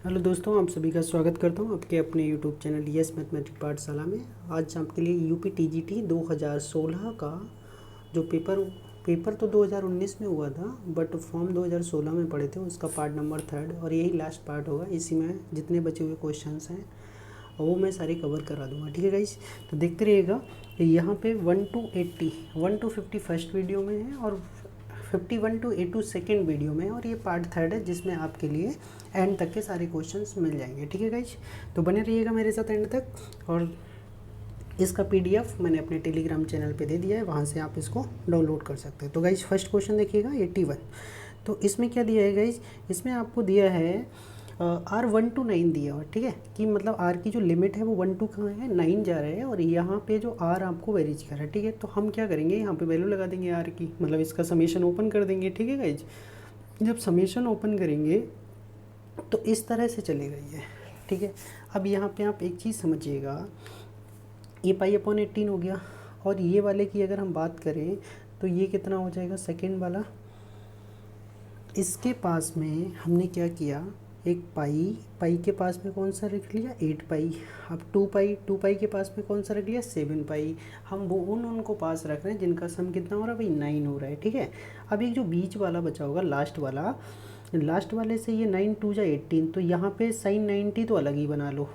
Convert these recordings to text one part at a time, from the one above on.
Hello दोस्तों, आप सभी का स्वागत करता हूं आपके अपने यूट्यूब चैनल यस मैथमेटिक पाठशाला में। आज आपके लिए यूपी टीजीटी 2016 का जो पेपर तो 2019 में हुआ था, बट फॉर्म 2016 में पढ़े थे, उसका पार्ट नंबर 3 और यही लास्ट पार्ट होगा। इसी में जितने बचे हुए क्वेश्चंस हैं वो मैं सारे कवर करा दूंगा, ठीक है गाइस। तो देखते रहिएगा। यहाँ पे 1 to 80, 1 to 50 फर्स्ट वीडियो में है और 51 to 82 सेकेंड वीडियो में, और ये पार्ट 3 है जिसमें आपके लिए एंड तक के सारे क्वेश्चंस मिल जाएंगे, ठीक है गाइज। तो बने रहिएगा मेरे साथ एंड तक। और इसका पीडीएफ मैंने अपने टेलीग्राम चैनल पे दे दिया है, वहाँ से आप इसको डाउनलोड कर सकते हैं। तो गाइज फर्स्ट क्वेश्चन देखिएगा 81। तो इसमें क्या दिया है गाइज, इसमें आपको दिया है R 1 to 9 दिया हुआ, ठीक है, कि मतलब R की जो लिमिट है वो 1 to कहाँ है 9 जा रहा है, और यहाँ पे जो R आपको वेरीज कर रहा है, ठीक है। तो हम क्या करेंगे, यहाँ पे वैल्यू लगा देंगे R की, मतलब इसका समेशन ओपन कर देंगे, ठीक है गाइज। जब समेशन ओपन करेंगे तो इस तरह से चलेगा ये, ठीक है। अब यहाँ पे आप एक चीज़ समझिएगा, ये पाई अपॉन 18 हो गया, और ये वाले की अगर हम बात करें तो ये कितना हो जाएगा, सेकेंड वाला। इसके पास में हमने क्या किया, एक पाई के पास में कौन सा रख लिया, 8 पाई। अब 2 पाई के पास में कौन सा रख लिया, 7 पाई। हम वो उनको पास रख रहे हैं जिनका सम कितना हो रहा है भाई, 9 हो रहा है, ठीक है। अब एक जो बीच वाला बचा होगा, लास्ट वाले से ये 9 2 जा 18, तो यहाँ पे साइन 90 तो अलग ही बना लो,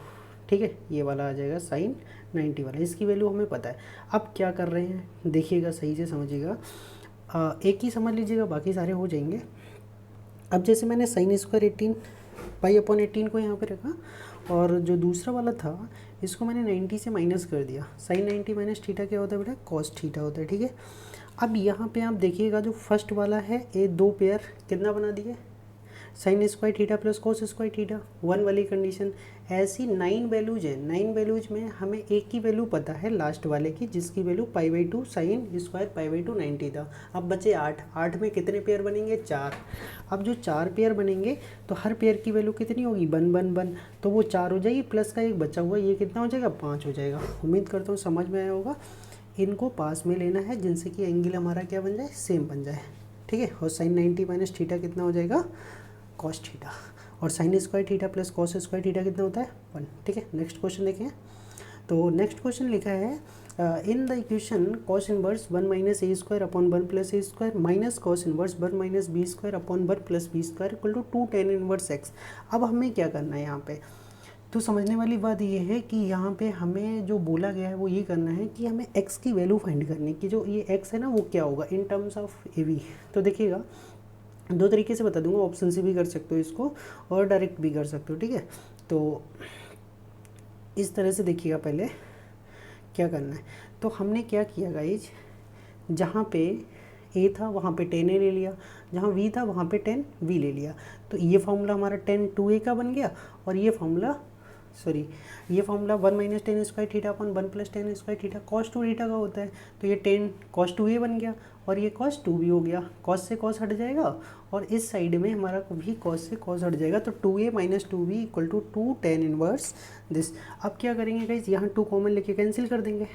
ठीक है। ये वाला आ जाएगा साइन 90 वाला, इसकी वैल्यू हमें पता है। अब क्या कर रहे हैं देखिएगा, सही से समझिएगा, एक ही समझ लीजिएगा, बाकी सारे हो जाएंगे। अब जैसे मैंने साइन स्क्वायर 18 पाई अपॉन 18 को यहाँ पे रखा, और जो दूसरा वाला था इसको मैंने 90 से माइनस कर दिया। साइन 90 माइनस थीटा क्या होता है बेटा, कॉस थीटा होता है, ठीक है। अब यहाँ पे आप देखिएगा, जो फर्स्ट वाला है ये दो पेयर कितना बना दिए, sine square theta plus cos square theta, 1 वाली कंडीशन। ऐसी 9 वैल्यूज है, 9 वैल्यूज में हमें एक ही वैल्यू पता है लास्ट वाले की, जिसकी वैल्यू π/2 साइन स्क्वायर π/2 90 था। अब बचे 8 में कितने पेयर बनेंगे, 4। अब जो 4 पेयर बनेंगे तो हर पेयर की वैल्यू कितनी होगी, 1 तो वो 4 हो जाएगी, प्लस का एक बचा हुआ, ये कितना हो जाएगा, 5 हो जाएगा। उम्मीद करता हूँ समझ में आया होगा। इनको पास में लेना है जिनसे कि एंगल हमारा क्या बन जाए, सेम बन जाए, ठीक है। और साइन 90 माइनस थीटा कितना हो जाएगा, कॉस थीटा, और sine square theta plus cos square theta कितना होता है, 1, ठीक है। नेक्स्ट क्वेश्चन देखें। तो नेक्स्ट क्वेश्चन लिखा है, in the equation cos inverse 1 minus A square upon 1 plus A square minus cos inverse 1 minus B square upon 1 plus B square equal to 2 tan inverse X. अब हमें क्या करना है यहाँ पे, तो समझने वाली बात ये है कि यहाँ पे हमें जो बोला गया है वो ये करना है कि हमें x की वैल्यू फाइंड करनी है, कि जो ये x है ना वो क्या होगा in terms of A B. तो देखिएगा, दो तरीके से बता दूंगा, ऑप्शन से भी कर सकते हो इसको और डायरेक्ट भी कर सकते हो, ठीक है। तो इस तरह से देखिएगा, पहले क्या करना है। तो हमने क्या किया गाइज, जहाँ पे a था वहाँ पे 10 a ले लिया, जहाँ v था वहाँ पे 10 v ले लिया। तो ये फार्मूला हमारा 10 2a का बन गया, और ये formula 1 minus 10 square theta upon 1 plus 10 square theta cos 2 theta का होता है। तो ये 10 कॉस 2a बन गया, और ये कॉस 2b हो गया, कॉस से कॉस हट जाएगा, और इस साइड में हमारा भी कॉस से कॉस हट जाएगा। तो 2a minus 2b equal to 2 tan inverse this. अब क्या करेंगे गाइज, यहाँ 2 कॉमन लेके कैंसिल कर देंगे।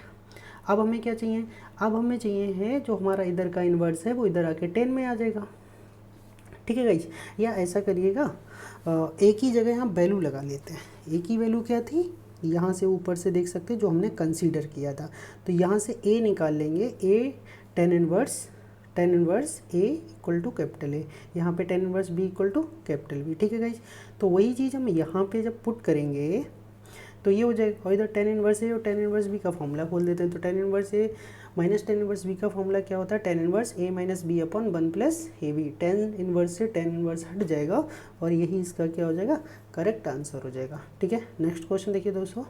अब हमें क्या चाहिए, अब हमें चाहिए है जो हमारा इधर का इन्वर्स है वो इधर आके 10 में आ जाएगा, ठीक है गाइज। या ऐसा करिएगा, एक ही जगह हम वैल्यू लगा लेते हैं। एक ही वैल्यू क्या थी, यहाँ से ऊपर से देख सकते हैं जो हमने कंसीडर किया था। तो यहाँ से a निकाल लेंगे, a tan inverse a equal to capital A, यहाँ पे tan inverse b equal to capital B, ठीक है गाइज। तो वही चीज़ हम यहाँ पे जब पुट करेंगे तो ये हो जाएगा, और इधर tan इनवर्स ए और tan इनवर्स बी का फॉर्मूला खोल देते हैं। तो tan inverse A minus tan inverse B का फॉर्मूला क्या होता है, tan inverse A minus B upon 1 plus A B. tan inverse से tan इनवर्स हट जाएगा, और यही इसका क्या हो जाएगा, करेक्ट आंसर हो जाएगा, ठीक है। नेक्स्ट क्वेश्चन देखिए दोस्तों,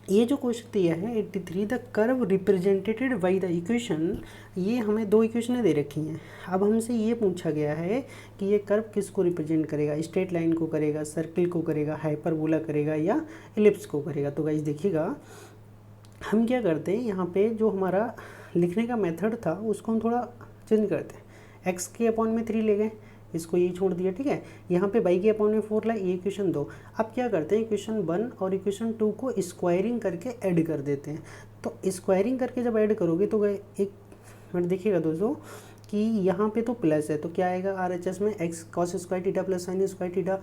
ये जो क्वेश्चन दिया है 83, the curve represented by the equation. ये हमें 2 इक्वेशनें दे रखी हैं। अब हमसे ये पूछा गया है कि ये कर्व किसको रिप्रेजेंट करेगा, स्ट्रेट लाइन को करेगा, सर्किल को करेगा, हाइपरबोला करेगा, या एलिप्स को करेगा। तो गाइस देखिएगा, हम क्या करते हैं, यहाँ पे जो हमारा लिखने का मेथड था उसको हम थोड़ा चेंज करते हैं। x के अपॉन में 3 ले गए, इसको ये छोड़ दिया, ठीक है। यहाँ पे y के अपॉन में 4 ला, ये इक्वेशन 2। अब क्या करते हैं, इक्वेशन 1 और इक्वेशन 2 को स्क्वायरिंग करके ऐड कर देते हैं। तो स्क्वायरिंग करके जब ऐड करोगे तो एक मिनट देखिएगा दोस्तों, कि यहाँ पे तो प्लस है तो क्या आएगा RHS में x cos square theta plus sine square theta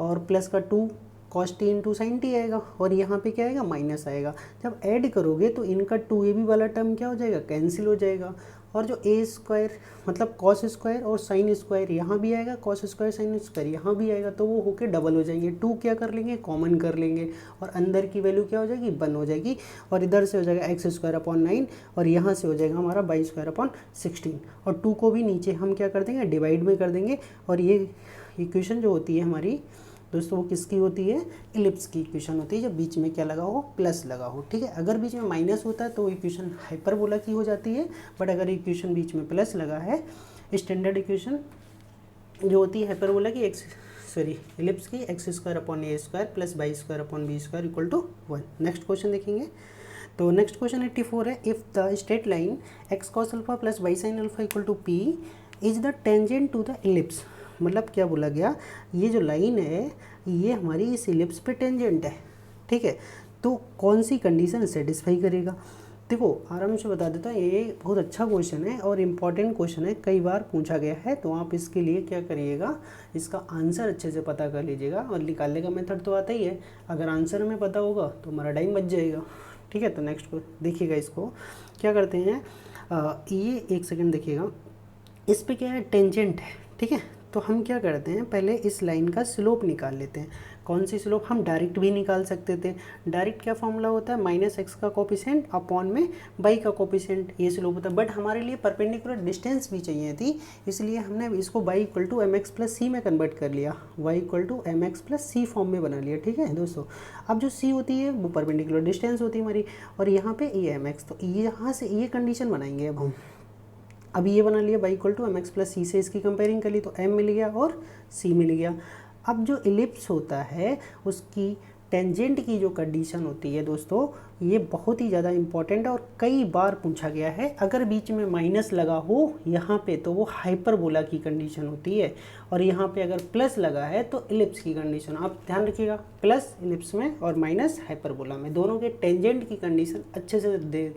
और प्लस का 2 cos t into sine T आएगा और यहाँ पे क्या आएगा माइनस आएगा। जब ऐड करोगे तो इनका 2ab वाला टर्म क्या हो जाएगा कैंसिल हो जाएगा और जो a स्क्वायर मतलब cos स्क्वायर और साइन स्क्वायर यहाँ भी आएगा, cos स्क्वायर साइन स्क्वायर यहाँ भी आएगा, तो वो होके डबल हो जाएंगे। 2 क्या कर लेंगे कॉमन कर लेंगे और अंदर की वैल्यू क्या हो जाएगी 1 हो जाएगी और इधर से हो जाएगा x स्क्वायर अपॉन 9 और यहाँ से हो जाएगा हमारा वाई स्क्वायर अपॉन 16 और 2 को भी नीचे हम क्या कर देंगे डिवाइड में कर देंगे और ये इक्वेशन जो होती है हमारी दोस्तों वो किसकी होती है इलिप्स की इक्वेशन होती है जब बीच में क्या लगा हो प्लस लगा हो। ठीक है, अगर बीच में माइनस होता है तो इक्वेशन हाइपरबोला की हो जाती है, बट अगर इक्वेशन बीच में प्लस लगा है स्टैंडर्ड इक्वेशन जो होती है हाइपरबोला की इलिप्स की X square upon A square plus Y square upon B square equal to 1। Next question देखेंगे तो नेक्स्ट क्वेश्चन 84 है if the straight line X cos alpha plus Y sine alpha equal to P is the tangent to the ellipse. मतलब क्या बोला गया ये जो line है ये हमारी इस इलिप्स पे टेंजेंट है। ठीक है, तो कौन सी कंडीशन सेटिस्फाई करेगा। देखो आराम से बता देता हूँ, ये बहुत अच्छा क्वेश्चन है और इम्पॉर्टेंट क्वेश्चन है, कई बार पूछा गया है, तो आप इसके लिए क्या करिएगा इसका आंसर अच्छे से पता कर लीजिएगा और निकालने का मेथड तो आता ही है। अगर आंसर में पता होगा तो हमारा टाइम बच जाएगा। ठीक है, तो नेक्स्ट को देखिएगा, इसको क्या करते हैं ये एक सेकेंड देखिएगा, इस पे क्या है टेंजेंट है। ठीक है, तो हम क्या करते हैं पहले इस लाइन का स्लोप निकाल लेते हैं। कौन सी स्लोप, हम डायरेक्ट भी निकाल सकते थे। डायरेक्ट क्या फॉर्मूला होता है माइनस एक्स का कोफिशिएंट अपॉन में वाई का कोफिशिएंट, ये स्लोप होता है। बट हमारे लिए परपेंडिकुलर डिस्टेंस भी चाहिए थी, इसलिए हमने इसको Y equal to M X plus C में कन्वर्ट कर लिया, Y equal to M X plus C form में बना लिया। ठीक है दोस्तों, अब जो सी होती है वो परपेंडिकुलर डिस्टेंस होती है हमारी और यहाँ पे ये एम एक्स, तो यहाँ से ये कंडीशन बनाएंगे। अब ये बना लिया Y equal to M X plus C से इसकी कंपेयरिंग कर ली तो एम मिल गया और सी मिल गया। अब जो इलिप्स होता है उसकी टेंजेंट की जो कंडीशन होती है दोस्तों ये बहुत ही ज़्यादा इंपॉर्टेंट है और कई बार पूछा गया है। अगर बीच में माइनस लगा हो यहाँ पे तो वो हाइपरबोला की कंडीशन होती है और यहाँ पे अगर प्लस लगा है तो इलिप्स की कंडीशन। आप ध्यान रखिएगा, प्लस इलिप्स में और माइनस हाइपरबोला में, दोनों के टेंजेंट की कंडीशन अच्छे से दे।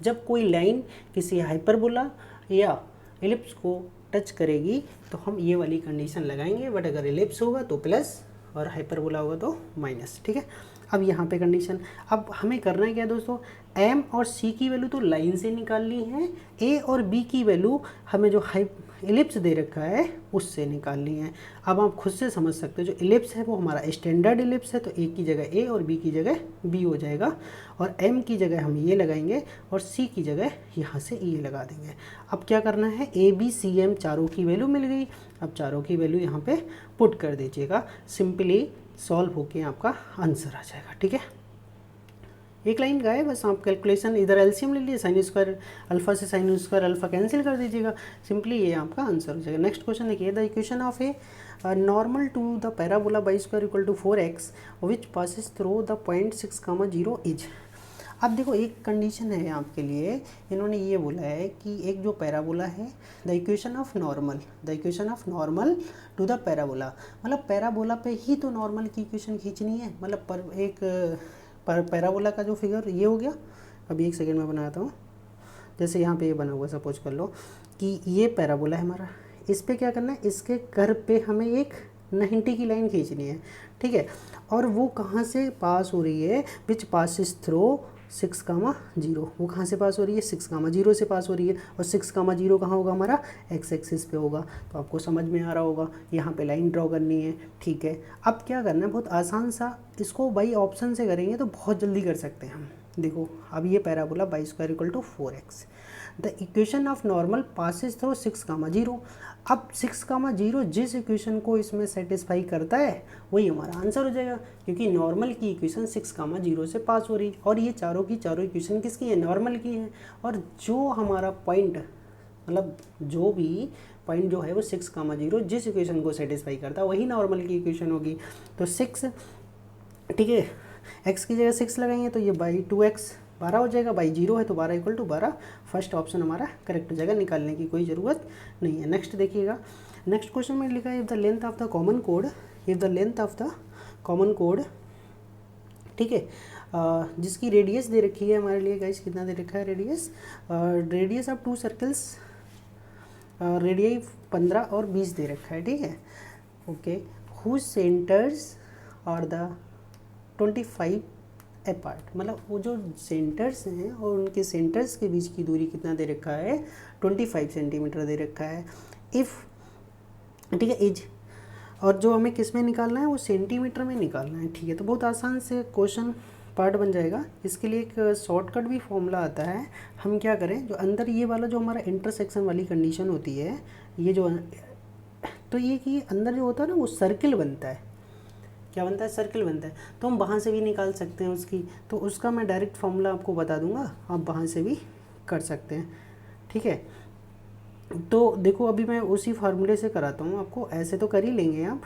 जब कोई लाइन किसी हाइपरबोला या इलिप्स को टच करेगी तो हम ये वाली कंडीशन लगाएंगे, बट अगर इलिप्स होगा तो प्लस और हाइपरबोला होगा तो माइनस। ठीक है, अब यहाँ पे कंडीशन, अब हमें करना है क्या दोस्तों, एम और सी की वैल्यू तो लाइन से निकालनी है, ए और बी की वैल्यू हमें जो इलिप्स दे रखा है उससे निकालनी है। अब आप खुद से समझ सकते हो जो इलिप्स है वो हमारा स्टैंडर्ड इलिप्स है, तो ए की जगह ए और बी की जगह बी हो जाएगा और एम की जगह हम ये लगाएंगे और सी की जगह यहाँ से ये लगा देंगे। अब क्या करना है, ए बी सी एम चारों की वैल्यू मिल गई, अब चारों की वैल्यू यहाँ पे पुट कर दीजिएगा, सिंपली सॉल्व होके आपका आंसर आ जाएगा। ठीक है, एक लाइन का है बस, आप कैलकुलेशन इधर एलसीएम ले लीजिए, साइन स्क्वायर अल्फा से साइन स्क्वायर अल्फा कैंसिल कर दीजिएगा, सिंपली ये आपका आंसर हो जाएगा। नेक्स्ट क्वेश्चन देखिए, the equation of a normal to the parabola Y square equal to 4x which passes through the point 6,0 is. अब देखो एक कंडीशन है आपके लिए, इन्होंने ये बोला है कि एक जो पैराबोला है the equation of normal to the parabola, मतलब पैराबोला पे ही तो नॉर्मल की इक्वेशन खींचनी है। मतलब पर पैराबोला का जो फिगर ये हो गया, अभी एक सेकेंड में बनाता हूँ। जैसे यहाँ पे ये बना हुआ, सपोज कर लो कि ये पैराबोला है हमारा, इस पे क्या करना है, इसके कर्व पे हमें एक 90 की लाइन खींचनी है। ठीक है, और वो कहाँ से पास हो रही है, विच पासिस थ्रू 6,0, वो कहाँ से पास हो रही है 6,0 से पास हो रही है और 6,0 कहाँ होगा हमारा एक्स एक्सिस पे होगा। तो आपको समझ में आ रहा होगा, यहाँ पे लाइन ड्रॉ करनी है। ठीक है, अब क्या करना है, बहुत आसान सा, इसको बाई ऑप्शन से करेंगे तो बहुत जल्दी कर सकते हैं हम। देखो अब ये parabola Y square equal to 4x, the equation of normal passes through 6,0। अब 6,0 जिस इक्वेशन को इसमें सेटिस्फाई करता है वही हमारा आंसर हो जाएगा, क्योंकि नॉर्मल की इक्वेशन 6,0 से पास हो रही है और ये चारों की चारों इक्वेशन किसकी है, नॉर्मल की है। और जो हमारा पॉइंट, मतलब जो भी पॉइंट जो है वो 6,0 जिस इक्वेशन को सेटिस्फाई करता है वही नॉर्मल की इक्वेशन होगी। तो 6, ठीक है, x की जगह 6 लगाएंगे तो ये बाई 2x 12 हो जाएगा, बाई 0 है तो 12 इक्वल टू 12, फर्स्ट ऑप्शन हमारा करेक्ट हो जाएगा, निकालने की कोई ज़रूरत नहीं है। नेक्स्ट देखिएगा, नेक्स्ट क्वेश्चन में लिखा है if the length of the common code, ठीक है, जिसकी रेडियस दे रखी है हमारे लिए गाइस, कितना दे रखा है रेडियस ऑफ 2 सर्कल्स रेडियाई 15 और 20 दे रखा है, ठीक है। ओके, हुज सेंटर्स और द 25 अपार्ट, मतलब वो जो सेंटर्स हैं और उनके सेंटर्स के बीच की दूरी कितना दे रखा है, 25 सेंटीमीटर दे रखा है। इफ़, ठीक है, इज, और जो हमें किस में निकालना है, वो सेंटीमीटर में निकालना है, ठीक है। तो बहुत आसान से क्वेश्चन पार्ट बन जाएगा। इसके लिए एक शॉर्टकट भी फॉर्मूला आता है। हम क्या करें, जो अंदर ये वाला जो हमारा इंटरसेक्शन वाली कंडीशन होती है, ये जो, तो ये कि अंदर जो होता है ना वो सर्किल बनता है, क्या बनता है, सर्किल बनता है। तो हम वहाँ से भी निकाल सकते हैं उसकी, तो उसका मैं डायरेक्ट फॉर्मूला आपको बता दूंगा, आप वहाँ से भी कर सकते हैं, ठीक है। तो देखो अभी मैं उसी फार्मूले से कराता हूँ आपको, ऐसे तो कर ही लेंगे आप।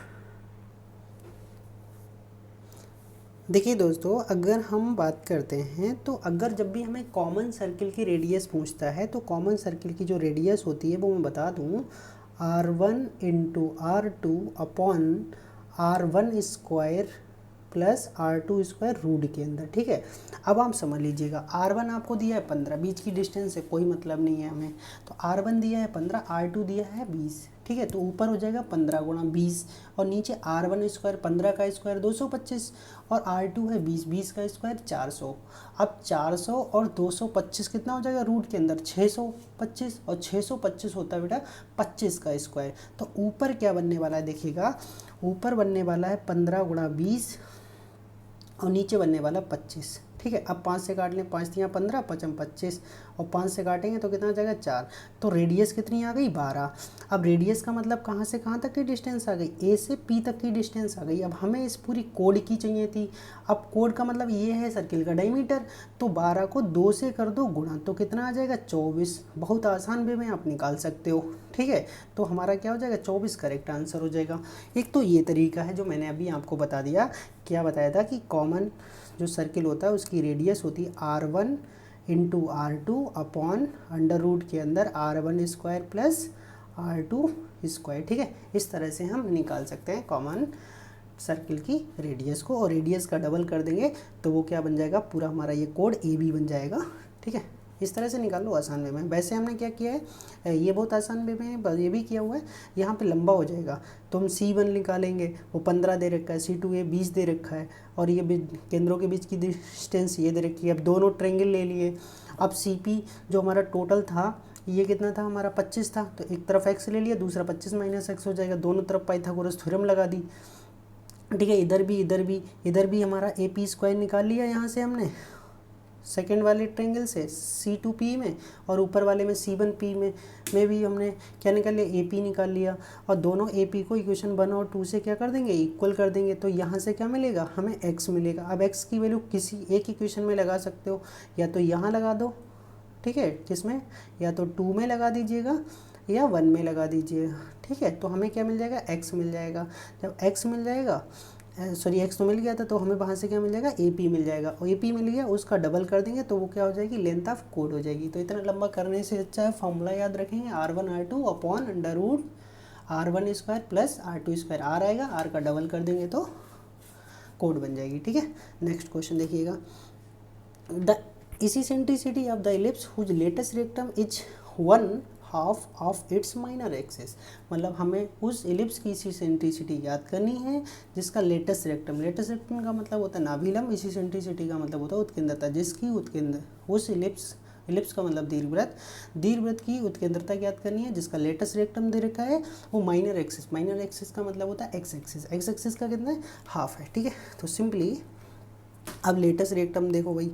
देखिए दोस्तों, अगर हम बात करते हैं तो अगर जब भी हमें कॉमन सर्किल की रेडियस पूछता है, तो कॉमन सर्किल की जो रेडियस होती है वो मैं बता दूँ, R1 into R2 upon R1 square plus R2 square root के अंदर, ठीक है। अब आप समझ लीजिएगा, R1 आपको दिया है 15, बीच की डिस्टेंस है, कोई मतलब नहीं है हमें, तो R1 दिया है 15, R2 दिया है 20, ठीक है। तो ऊपर हो जाएगा 15 गुणा 20, और नीचे R1 स्क्वायर 15 का स्क्वायर 225, और R2 है 20, 20 का स्क्वायर 400। अब 400 और 225 कितना हो जाएगा रूट के अंदर, 625, और 625 होता है बेटा 25 का स्क्वायर। तो ऊपर क्या बनने वाला है देखिएगा, ऊपर बनने वाला है 15 गुणा 20 और नीचे बनने वाला 25, ठीक है। अब 5 से काट लें, 5 दिया 15, 5 25, और 5 से काटेंगे तो कितना आ जाएगा 4। तो रेडियस कितनी आ गई, 12। अब रेडियस का मतलब कहाँ से कहाँ तक की डिस्टेंस आ गई, ए से पी तक की डिस्टेंस आ गई। अब हमें इस पूरी कोड की चाहिए थी। अब कोड का मतलब ये है सर्किल का डायमीटर, तो 12 को 2 से कर दो गुणा, तो कितना आ जाएगा 24। बहुत आसान वे में आप निकाल सकते हो, ठीक है। तो हमारा क्या हो जाएगा, 24 करेक्ट आंसर हो जाएगा। एक तो ये तरीका है जो मैंने अभी आपको बता दिया, क्या बताया था कि कॉमन जो सर्किल होता है उसकी रेडियस होती है R1 into R2 upon under root के अंदर R1 square plus R2 square, ठीक है। इस तरह से हम निकाल सकते हैं कॉमन सर्किल की रेडियस को, और रेडियस का डबल कर देंगे तो वो क्या बन जाएगा, पूरा हमारा ये कोड AB बन जाएगा, ठीक है। इस तरह से निकाल लो आसान वे में। वैसे हमने क्या किया है, ये बहुत आसान वे में ये भी किया हुआ है, यहाँ पे लंबा हो जाएगा तो हम C1 निकालेंगे, वो 15 दे रखा है, C2 20 दे रखा है, और ये केंद्रों के बीच की डिस्टेंस ये दे रखी है। अब दोनों ट्रायंगल ले लिए। अब CP जो हमारा टोटल था ये कितना था हमारा, 25 था, तो एक तरफ x ले लिया, दूसरा 25 माइनस x हो जाएगा, दोनों तरफ पाइथागोरस थ्योरम लगा दी, ठीक है। इधर भी हमारा AP स्क्वायर निकाल लिया यहाँ से हमने सेकेंड वाले ट्रायंगल से C2P में, और ऊपर वाले में C1P में भी हमने क्या निकाल लिया, AP निकाल लिया, और दोनों AP को इक्वेशन 1 और 2 से क्या कर देंगे, इक्वल कर देंगे। तो यहाँ से क्या मिलेगा, हमें x मिलेगा। अब x की वैल्यू किसी एक इक्वेशन में लगा सकते हो, या तो यहाँ लगा दो, ठीक है, किसमें, या तो 2 में लगा दीजिएगा या 1 में लगा दीजिएगा, ठीक है। तो हमें क्या मिल जाएगा, x मिल जाएगा। जब x मिल जाएगा, सॉरी x तो मिल गया था, तो हमें वहाँ से क्या मिल जाएगा, AP मिल जाएगा, और AP मिल गया उसका डबल कर देंगे तो वो क्या हो जाएगी, लेंथ ऑफ कोड हो जाएगी। तो इतना लंबा करने से अच्छा है फॉर्मूला याद रखेंगे, R1 R2 upon under root R1 square plus R2 square, R आएगा, R का डबल कर देंगे तो कोड बन जाएगी, ठीक है। नेक्स्ट क्वेश्चन देखिएगा, the eccentricity of the ellipse whose latus rectum is 1/2 of its minor axis, मतलब हमें उस इलिप्स की इसेंट्रिसिटी याद करनी है जिसका लेटेस्ट रेक्टम का मतलब होता है नाभिलंब, इसेंट्रिसिटी का मतलब होता है उत्केंद्रता, जिसकी उत्केंद्र उस इलिप्स का मतलब दीर्घवृत्त की उत्केंद्रता याद करनी है जिसका लेटेस्ट रेक्टम दे रखा है वो माइनर एक्सिस का मतलब होता है एक्स एक्सिस का कितना है, हाफ है, ठीक है। तो सिंपली अब लेटेस्ट रेक्टम देखो भाई,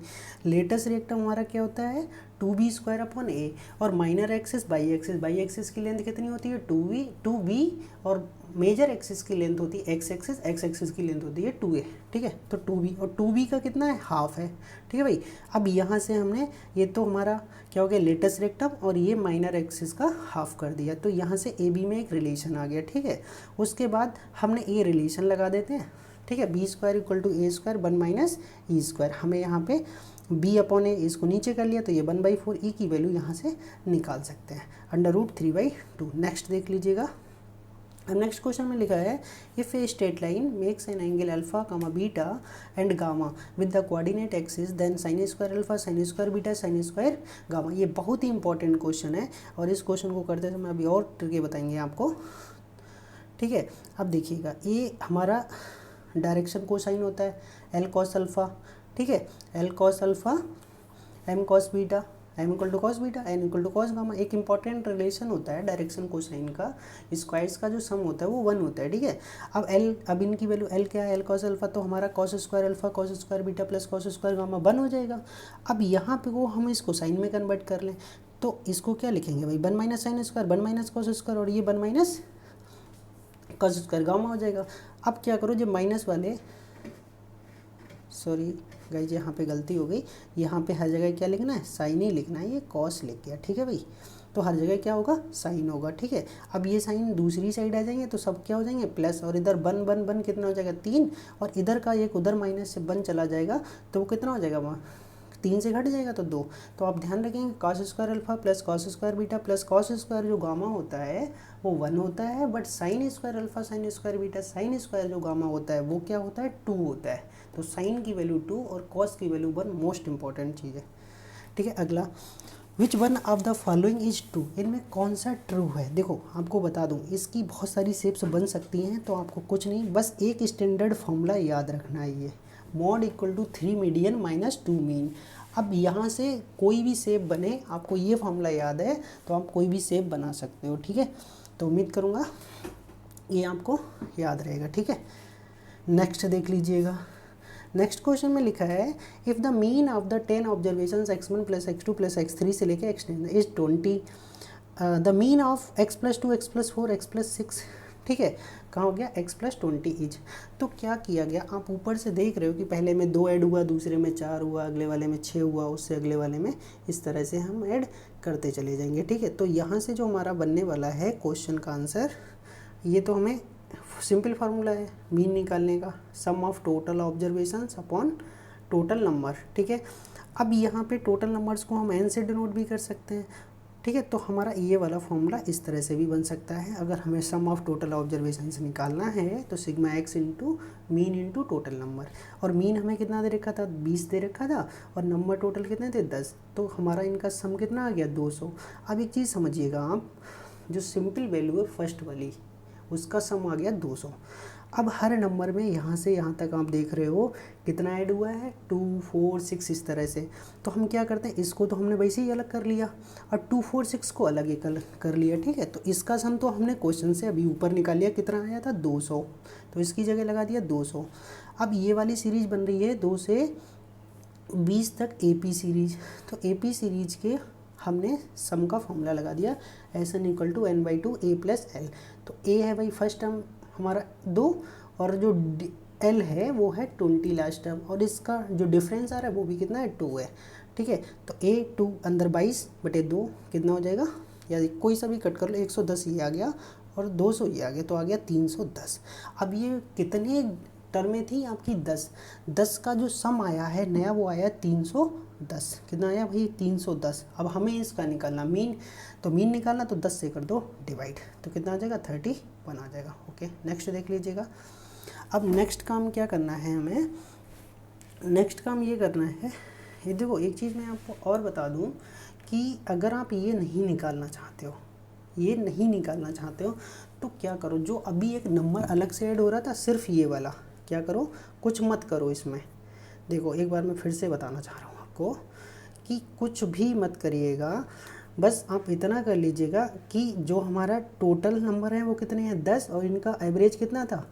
लेटेस्ट रेक्टम हमारा क्या होता है 2b स्क्वायर अपॉन a, और माइनर एक्सिस बाई एक्सिस की लेंथ कितनी होती है 2b, और मेजर एक्सिस की लेंथ होती है x एक्सिस की लेंथ होती है 2a, ठीक है। तो 2b, और 2b का कितना है, हाफ है, ठीक है भाई। अब यहाँ से हमने ये तो हमारा क्या हो गया लेटेस्ट रेक्टम, और ये माइनर एक्सिस का हाफ कर दिया, तो यहाँ से AB में एक रिलेशन आ गया, ठीक है। उसके बाद हमने ये रिलेशन लगा देते हैं, ठीक है, b square equal to a square 1 minus E square, हमें यहाँ पे b अपॉन ए इसको नीचे कर लिया तो ये 1/4 e की वैल्यू यहाँ से निकाल सकते हैं, अंडर रूट 3/2। नेक्स्ट देख लीजिएगा, अब नेक्स्ट क्वेश्चन में लिखा है if a straight line makes an angle alpha comma beta and gamma with the coordinate axis then sine square alpha sine square beta sine square gamma. ये बहुत ही important question है और इस क्वेश्चन को करते समय अभी और ट्रिक बताएंगे आपको, ठीक है। अब देखिएगा ये हमारा डायरेक्शन कोसाइन होता है एल कॉस अल्फ़ा, ठीक है, L cos alpha M cos beta, M equal to cos beta N equal to cos gamma. एक इंपॉर्टेंट रिलेशन होता है डायरेक्शन कोसाइन का, स्क्वायर्स का जो सम होता है वो 1 होता है, ठीक है। अब इनकी वैल्यू एल क्या है, एल कॉस अल्फा, तो हमारा cos square alpha cos square beta plus cos square gamma 1 हो जाएगा। अब यहाँ पे वो हम इसको साइन में कन्वर्ट कर लें तो इसको क्या लिखेंगे भाई, 1 minus sine square 1 minus cos square और ये 1 माइनस कॉस स्क्वायर गामा हो जाएगा। अब क्या करो, जब माइनस वाले, सॉरी गाइज यहाँ पे गलती हो गई, यहाँ पे हर जगह क्या लिखना है, साइन ही लिखना है, ये कॉस लिख गया, ठीक है भाई, तो हर जगह क्या होगा, साइन होगा, ठीक है। अब ये साइन दूसरी साइड आ जाएंगे तो सब क्या हो जाएंगे प्लस, और इधर 1 1 1 कितना हो जाएगा 3, और इधर का एक उधर माइनस से 1 चला जाएगा तो वो कितना हो जाएगा, वहाँ 3 से घट जाएगा तो 2। तो आप ध्यान रखेंगे cos square alpha plus cos square beta plus cos square जो गामा होता है वो 1 होता है, but sign square alpha sine square beta sine square जो गामा होता है वो क्या होता है 2 होता है। तो साइन की वैल्यू 2 और कॉस की वैल्यू 1 मोस्ट इंपॉर्टेंट चीज़ है, ठीक है। अगला, which one of the following is true, इनमें कौन सा ट्रू है। देखो आपको बता दूं इसकी बहुत सारी शेप्स बन सकती हैं, तो आपको कुछ नहीं, बस एक स्टैंडर्ड फॉर्मूला याद रखना है, ये mode equal to 3 median minus 2 mean. अब यहाँ से कोई भी शेप बने, आपको ये फॉर्मूला याद है तो आप कोई भी शेप बना सकते हो, ठीक है। तो उम्मीद करूँगा ये आपको याद रहेगा, ठीक है। नेक्स्ट देख लीजिएगा, नेक्स्ट क्वेश्चन में लिखा है if the mean of the 10 observation x1 plus x2 plus x3 से लेकर x10 is 20, the mean of x plus 2 x plus 4 x plus 6, ठीक है, कहाँ हो गया x प्लस 20 इज। तो क्या किया गया, आप ऊपर से देख रहे हो कि पहले में 2 ऐड हुआ, दूसरे में 4 हुआ, अगले वाले में 6 हुआ, उससे अगले वाले में, इस तरह से हम ऐड करते चले जाएंगे, ठीक है। तो यहाँ से जो हमारा बनने वाला है क्वेश्चन का आंसर, ये तो हमें सिंपल फार्मूला है मीन निकालने का, sum of total observations upon total number, ठीक है। अब यहाँ पे टोटल नंबर्स को हम n से डिनोट भी कर सकते हैं, ठीक है। तो हमारा ये वाला फॉर्मूला इस तरह से भी बन सकता है, अगर हमें सम ऑफ टोटल ऑब्जर्वेशंस निकालना है तो sigma x into mean into total number, और मीन हमें कितना दे रखा था 20 दे रखा था, और नंबर टोटल कितने थे 10, तो हमारा इनका सम कितना आ गया 200। अब एक चीज़ समझिएगा आप, जो सिंपल वैल्यू है फर्स्ट वाली उसका सम आ गया 200। अब हर नंबर में यहाँ से यहाँ तक आप देख रहे हो कितना ऐड हुआ है 2 4 6 इस तरह से। तो हम क्या करते हैं, इसको तो हमने वैसे ही अलग कर लिया और 2 4 6 को अलग ही कर लिया, ठीक है। तो इसका सम तो हमने क्वेश्चन से अभी ऊपर निकाल लिया, कितना आया था 200, तो इसकी जगह लगा दिया 200। अब ये वाली सीरीज बन रही है 2 से 20 तक AP सीरीज, तो AP सीरीज के हमने सम का फॉर्मूला लगा दिया S N equal to n/2 a plus L. तो a है भाई फर्स्ट टर्म हमारा 2, और जो l है वो है 20 लास्ट टर्म, और इसका जो डिफरेंस आ रहा है वो भी कितना है 2 है, ठीक है। तो a 2 अंदर 22/2 कितना हो जाएगा, या कोई सा भी कट कर लो, 110 ये आ गया और 200 ये आ गया, तो आ गया 310। अब ये कितने टर्में थी आपकी 10 का जो सम आया है नया वो आया 310, कितना आया भाई 310। अब हमें इसका निकालना मीन, तो मीन निकालना तो 10 से कर दो डिवाइड, तो कितना आ जाएगा 31 आ जाएगा, ओके। नेक्स्ट देख लीजिएगा, अब नेक्स्ट काम क्या करना है हमें, नेक्स्ट काम ये करना है, ये देखो एक चीज़ मैं आपको और बता दूं कि अगर आप ये नहीं निकालना चाहते हो, ये नहीं निकालना चाहते हो तो क्या करो, जो अभी एक नंबर अलग से ऐड हो रहा था सिर्फ ये वाला, क्या करो कुछ मत करो इसमें। देखो एक बार मैं फिर से बताना चाह रहा हूँ आपको कि कुछ भी मत करिएगा, बस आप इतना कर लीजिएगा कि जो हमारा टोटल नंबर है वो कितने हैं 10, और इनका एवरेज कितना था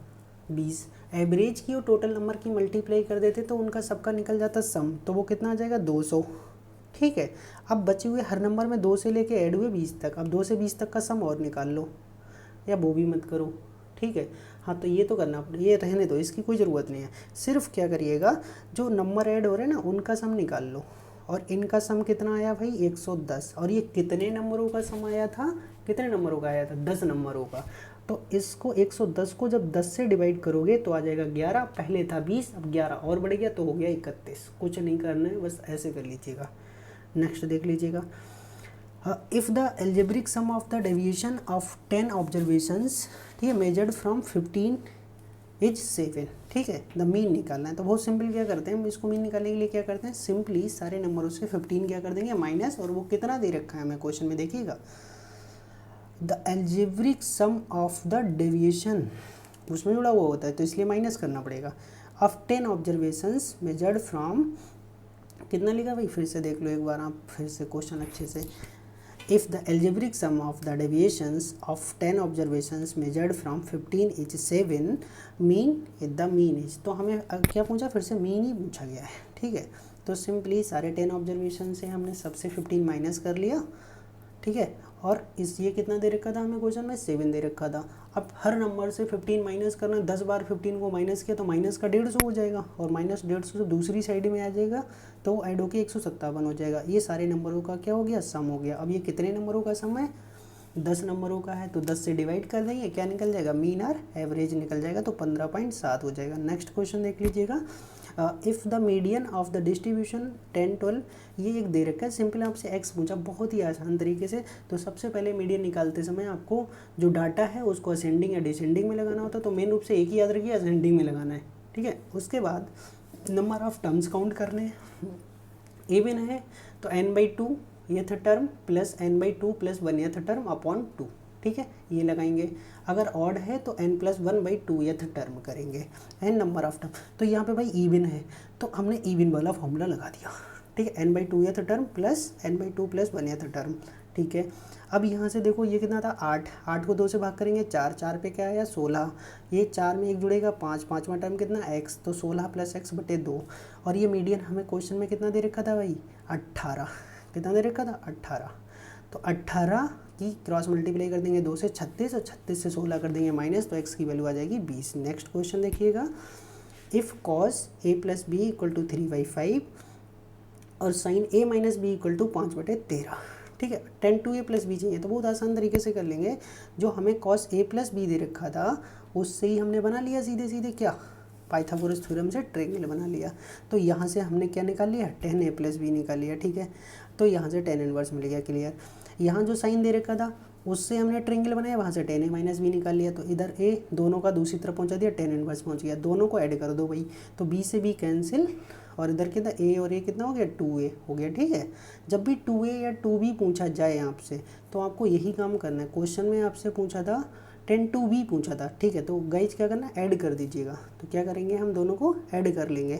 20, एवरेज की और टोटल नंबर की मल्टीप्लाई कर देते तो उनका सबका निकल जाता सम, तो वो कितना आ जाएगा 200, ठीक है। अब बचे हुए हर नंबर में 2 से लेके ऐड हुए 20 तक, अब 2 से 20 तक का सम और निकाल लो, या वो भी मत करो, ठीक है। हाँ तो ये तो करना पड़ेगा, ये रहने दो, इसकी कोई ज़रूरत नहीं है। सिर्फ क्या करिएगा, जो नंबर ऐड हो रहे हैं ना उनका सम निकाल लो, और इनका सम कितना आया भाई 110, और ये कितने नंबरों का सम आया था, कितने नंबरों का आया था 10 नंबरों का। तो इसको 110 को जब 10 से डिवाइड करोगे तो आ जाएगा 11, पहले था 20 अब 11 और बढ़ गया तो हो गया 31। कुछ नहीं करना है, बस ऐसे कर लीजिएगा। नेक्स्ट देख लीजिएगा, if the algebraic sum of the deviation of 10 observations, ठीक है, मेजर्ड फ्रॉम 15 इज 7, ठीक है, द मीन निकालना है। तो बहुत सिंपल क्या करते हैं हम इसको मीन निकालने के लिए क्या करते हैं, सिंपली सारे नंबरों से 15 क्या कर देंगे माइनस, और वो कितना दे रखा है हमें क्वेश्चन में देखिएगा, the algebraic sum of the deviation उसमें जुड़ा हुआ होता है तो इसलिए माइनस करना पड़ेगा, ऑफ 10 ऑब्जर्वेशंस मेजर्ड फ्रॉम, कितना लिखा भाई फिर से देख लो एक बार आप फिर से क्वेश्चन अच्छे से, if the algebraic sum of the deviations of 10 observations measured from 15 is 7, mean the mean is, तो हमें क्या पूछा फिर से मीन ही पूछा गया है, ठीक है। तो सिंपली सारे 10 ऑब्जर्वेशन से हमने सबसे 15 माइनस कर लिया, ठीक है, और इस ये कितना दे रखा था हमें क्वेश्चन में 7 दे रखा था। अब हर नंबर से 15 माइनस करना, 10 बार 15 को माइनस किया तो माइनस का 150 हो जाएगा, और माइनस 150 से दूसरी साइड में आ जाएगा तो ऐड होके 157 हो जाएगा। ये सारे नंबरों का क्या हो गया, सम हो गया। अब ये कितने नंबरों का सम है, 10 नंबरों का है, तो 10 से डिवाइड कर देंगे, क्या निकल जाएगा, मीन और एवरेज निकल जाएगा, तो 15.7 हो जाएगा। नेक्स्ट क्वेश्चन देख लीजिएगा, if the median of the distribution 10 12, ये एक दे रखा है, सिंपल आपसे एक्स पूछा बहुत ही आसान तरीके से। तो सबसे पहले मीडियन निकालते समय आपको जो डाटा है उसको असेंडिंग या डिसेंडिंग में लगाना होता है, तो मेन रूप से एक ही याद रखिए, असेंडिंग में लगाना है, ठीक है। उसके बाद नंबर ऑफ टर्म्स काउंट करने हैं, इवन है तो n/2 यथ टर्म प्लस n/2 प्लस 1 यथ टर्म अपॉन 2, ठीक है, ये लगाएंगे। अगर ऑड है तो n+1/2 यथ टर्म करेंगे, n नंबर ऑफ टर्म। तो यहाँ पे भाई इवन है तो हमने इवन वाला फॉर्मूला लगा दिया, ठीक है, n/2 यथ टर्म प्लस n/2 प्लस 1 यथ टर्म, ठीक है। अब यहाँ से देखो ये कितना था 8, 8 को 2 से भाग करेंगे 4, 4 पे क्या आया 16, ये 4 में एक जुड़ेगा 5, 5वां टर्म कितना x, तो 16 + x/2, और ये मीडियन हमें क्वेश्चन में कितना दे रखा था भाई 18, कितना दे रखा था 18, तो 18 की क्रॉस मल्टीप्लाई कर देंगे 2 से 36, और 36 से 16 कर देंगे माइनस, तो x की वैल्यू आ जाएगी 20। नेक्स्ट क्वेश्चन देखिएगा, इफ़ cos a + b = 3/5 और sin a - b = 5/13, ठीक है, 10 to a + b चाहिए, तो बहुत आसान तरीके से कर लेंगे। जो हमें cos a + b दे रखा था उससे ही हमने बना लिया सीधे सीधे क्या, पाइथागोरस थ्योरम से ट्रायंगल बना लिया। तो यहाँ से हमने क्या निकाल लिया, 10 a + b निकाल लिया, ठीक है। तो यहाँ से tan इनवर्स मिल गया, क्लियर। यहाँ जो साइन दे रखा था उससे हमने ट्रायंगल बनाया, वहाँ से tan a - b निकाल लिया, तो इधर a दोनों का दूसरी तरफ पहुँचा दिया, tan इनवर्स पहुँच गया। दोनों को ऐड कर दो भाई, तो b से b कैंसिल, और इधर कितना a और a कितना हो गया 2a हो गया, ठीक है। जब भी 2a या 2b पूछा जाए आपसे तो आपको यही काम करना है। क्वेश्चन में आपसे पूछा था 10 to b पूछा था, ठीक है, तो गाइज क्या करना, ऐड कर दीजिएगा। तो क्या करेंगे हम दोनों को ऐड कर लेंगे,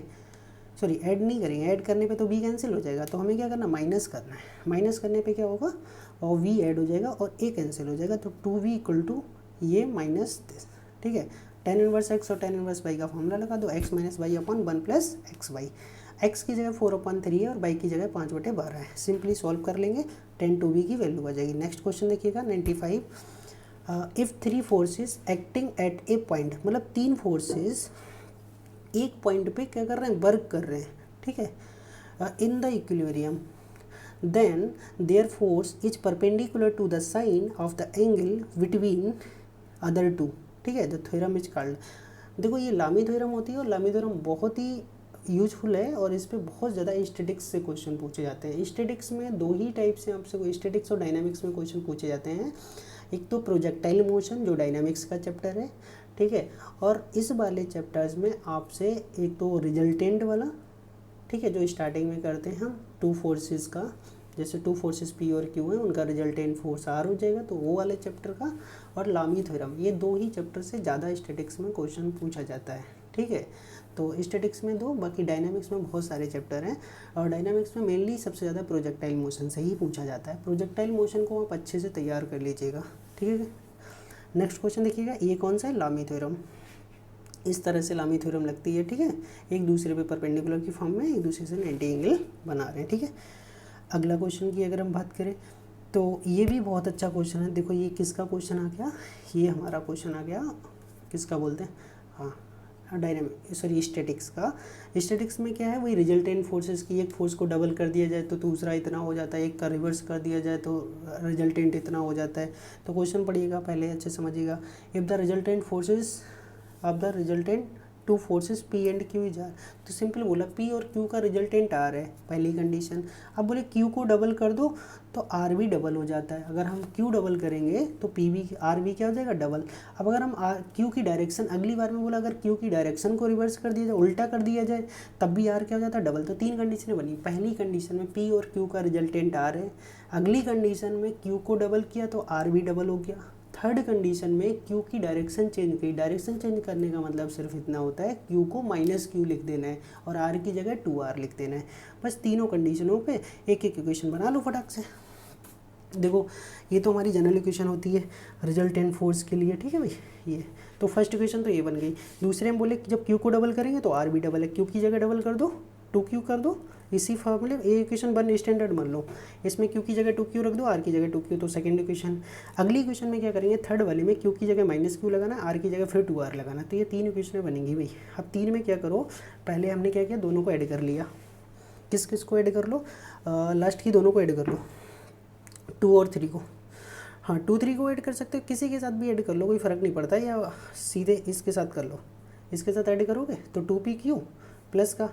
सॉरी ऐड नहीं करेंगे, ऐड करने पे तो b कैंसिल हो जाएगा, तो हमें क्या करना, माइनस करना है। माइनस करने पे क्या होगा, और v ऐड हो जाएगा और a कैंसिल हो जाएगा, तो 2v = ये माइनस दिस, ठीक है। tan इनवर्स x और tan इनवर्स y का फॉर्मूला लगा दो, x - y/1 + xy, x की जगह 4/3 है और y की जगह 5/12 है। सिंपली सॉल्व कर लेंगे, 10 to b की वैल्यू आ जाएगी। नेक्स्ट क्वेश्चन देखिएगा 95, if 3 forces acting at A point, मतलब 3 फोर्सेस एक पॉइंट पे क्या कर रहे हैं, वर्क कर रहे हैं, ठीक है, in the equilibrium, then there force is perpendicular to the sine of the angle between other two, ठीक है, द थ्योरम इज कॉल्ड। देखो ये लामी थ्योरम होती है, और लामी थ्योरम बहुत ही यूजफुल है, और इस पे बहुत ज़्यादा स्टैटिक्स से क्वेश्चन पूछे जाते हैं। स्टैटिक्स में 2 ही टाइप से आपसे स्टैटिक्स और डायनामिक्स में क्वेश्चन पूछे जाते हैं। एक तो प्रोजेक्टाइल मोशन जो डायनामिक्स का चैप्टर है, ठीक है, और इस वाले चैप्टर्स में आपसे एक तो रिजल्टेंट वाला, ठीक है, जो स्टार्टिंग में करते हैं हम 2 फोर्सेस का, जैसे 2 फोर्सेस P और Q है, उनका रिजल्टेंट फोर्स R हो जाएगा, तो वो वाले चैप्टर का, और लामी थ्योरम, ये 2 ही चैप्टर से ज़्यादा स्टैटिक्स में क्वेश्चन पूछा जाता है, ठीक है। तो स्टैटिक्स में 2, बाकी डायनामिक्स में बहुत सारे चैप्टर हैं, और डायनामिक्स में मेनली सबसे ज़्यादा प्रोजेक्टाइल मोशन से ही पूछा जाता है। प्रोजेक्टाइल मोशन को आप अच्छे से तैयार कर लीजिएगा, ठीक है। नेक्स्ट क्वेश्चन देखिएगा, ये कौन सा है, लामी थ्योरम। इस तरह से लामी थ्योरम लगती है, ठीक है, एक दूसरे पे परपेंडिकुलर की फॉर्म में एक दूसरे से 90 एंगल बना रहे हैं, ठीक है। अगला क्वेश्चन की अगर हम बात करें तो ये भी बहुत अच्छा क्वेश्चन है। देखो ये किसका क्वेश्चन आ गया, ये हमारा क्वेश्चन आ गया, किसका बोलते हैं, हाँ डायनामिक, सॉरी स्टैटिक्स का। स्टैटिक्स में क्या है, वही रिजल्टेंट फोर्सेस की, एक फोर्स को डबल कर दिया जाए तो दूसरा इतना हो जाता है, एक का रिवर्स कर दिया जाए तो रिजल्टेंट इतना हो जाता है। तो क्वेश्चन पढ़िएगा पहले, अच्छे समझिएगा। If the resultant forces of the resultant two forces P and Q is R। तो सिंपल बोला P और Q का रिजल्टेंट R है, पहली कंडीशन। अब बोले Q को डबल कर दो तो R भी डबल हो जाता है। अगर हम Q डबल करेंगे तो P भी R भी क्या हो जाएगा, डबल। अब अगर हम Q की डायरेक्शन, अगली बार में बोला अगर Q की डायरेक्शन को रिवर्स कर दिया जाए, उल्टा कर दिया जाए, तब भी R क्या हो जाता है, डबल। तो तीन कंडीशनें बनी। पहली कंडीशन में P और Q का रिजल्टेंट R है, अगली कंडीशन में Q को डबल किया तो R भी डबल हो गया, थर्ड कंडीशन में Q की डायरेक्शन चेंज की। डायरेक्शन चेंज करने का मतलब सिर्फ इतना होता है, Q को -Q लिख देना है और R की जगह 2R लिख देना है। बस तीनों कंडीशनों पे एक एक इक्वेशन बना लो फटाक से। देखो ये तो हमारी जनरल इक्वेशन होती है रिजल्टेंट फोर्स के लिए, ठीक है भाई। ये तो फर्स्ट इक्वेशन तो ये बन गई। दूसरे में बोले कि जब Q को डबल करेंगे तो R भी डबल है, Q की जगह डबल कर दो 2Q कर दो, इसी फॉर्मूले ये इक्वेशन वन स्टैंडर्ड मान लो। इसमें Q की जगह 2Q रख दो, R की जगह 2Q, तो सेकंड इक्वेशन। अगली इक्वेशन में क्या करेंगे, थर्ड वाले में Q की जगह -Q लगाना, R की जगह फिर 2R लगाना। तो ये तीन इक्वेशनें बनेंगी भाई। अब तीन में क्या करो, पहले हमने क्या किया, दोनों को ऐड कर लिया। किस किस को ऐड कर लो, लास्ट की दोनों को ऐड कर लो, 2 और 3 को। हाँ 2 3 को ऐड कर सकते हो, किसी के साथ भी ऐड कर लो, कोई फ़र्क नहीं पड़ता, या सीधे इसके साथ कर लो। इसके साथ ऐड करोगे तो 2PQ प्लस का,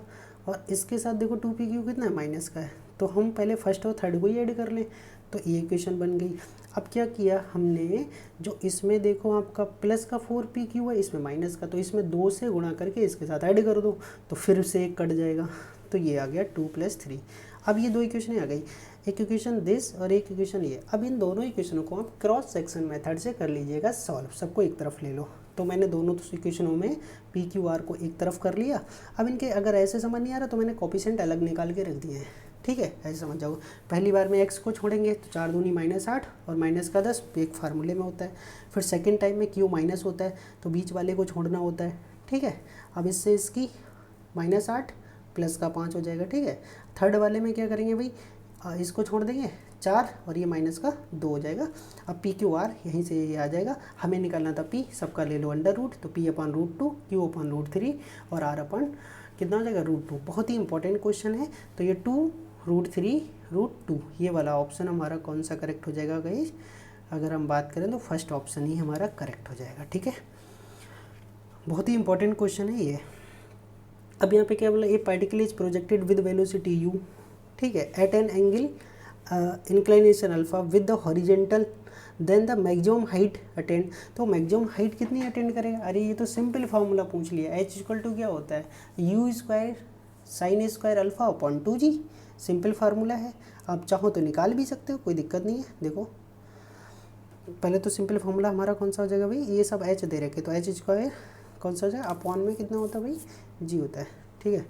और इसके साथ देखो 2PQ कितना है, माइनस का है। तो हम पहले फर्स्ट और थर्ड को ही ऐड कर लें, तो ये इक्वेशन बन गई। अब क्या किया हमने, जो इसमें देखो आपका प्लस का 4PQ है, इसमें माइनस का, तो इसमें 2 से गुणा करके इसके साथ ऐड कर दो, तो फिर से एक कट जाएगा, तो ये आ गया 2 + 3। अब ये दो इक्वेशनें आ गई, एक इक्वेशन दिस और एक इक्वेशन ये। अब इन दोनों इक्वेशनों को आप क्रॉस सेक्शन मेथड से कर लीजिएगा सॉल्व, सबको एक तरफ ले लो। तो मैंने दोनों इक्वेशनों में PQR को एक तरफ कर लिया। अब इनके अगर ऐसे समझ नहीं आ रहा तो मैंने कोफिशिएंट अलग निकाल के रख दिए हैं, ठीक है, ऐसे समझ जाओ। पहली बार में x को छोड़ेंगे तो 4 दूनी -8 और माइनस का 10 एक फार्मूले में होता है। फिर सेकेंड टाइम में Q माइनस होता है तो बीच वाले को छोड़ना होता है, ठीक है। अब इससे इसकी -8 प्लस का 5 हो जाएगा, ठीक है। थर्ड वाले में क्या करेंगे भाई, इसको छोड़ देंगे 4 और ये माइनस का 2 हो जाएगा। अब PQR यहीं से ये आ जाएगा, हमें निकालना था P, सबका ले लो अंडर रूट, तो P/√2, Q/√3 और R/ कितना हो जाएगा, √2। बहुत ही इंपॉर्टेंट क्वेश्चन है। तो ये 2 √3 √2 ये वाला ऑप्शन हमारा कौन सा करेक्ट हो जाएगा गाइस, अगर हम बात करें तो फर्स्ट ऑप्शन ही हमारा करेक्ट हो जाएगा, ठीक है। बहुत ही इंपॉर्टेंट क्वेश्चन है ये। अब यहाँ पे क्या बोला, a particle is projected with velocity u, ठीक है, at an angle inclination alpha with the horizontal, then the maximum height attend. तो मैक्सिमम हाइट कितनी अटेंड करेगा, अरे ये तो सिंपल फार्मूला पूछ लिया। H = क्या होता है, U² sin² α/2g, simple formula है। आप चाहो तो निकाल भी सकते हो, कोई दिक्कत नहीं है। देखो पहले तो सिंपल फार्मूला हमारा कौन सा हो जाएगा भाई, ये सब H दे रखे तो H² कौन सा हो जाएगा, अपॉन में कितना होता है भाई, G होता है, ठीक है,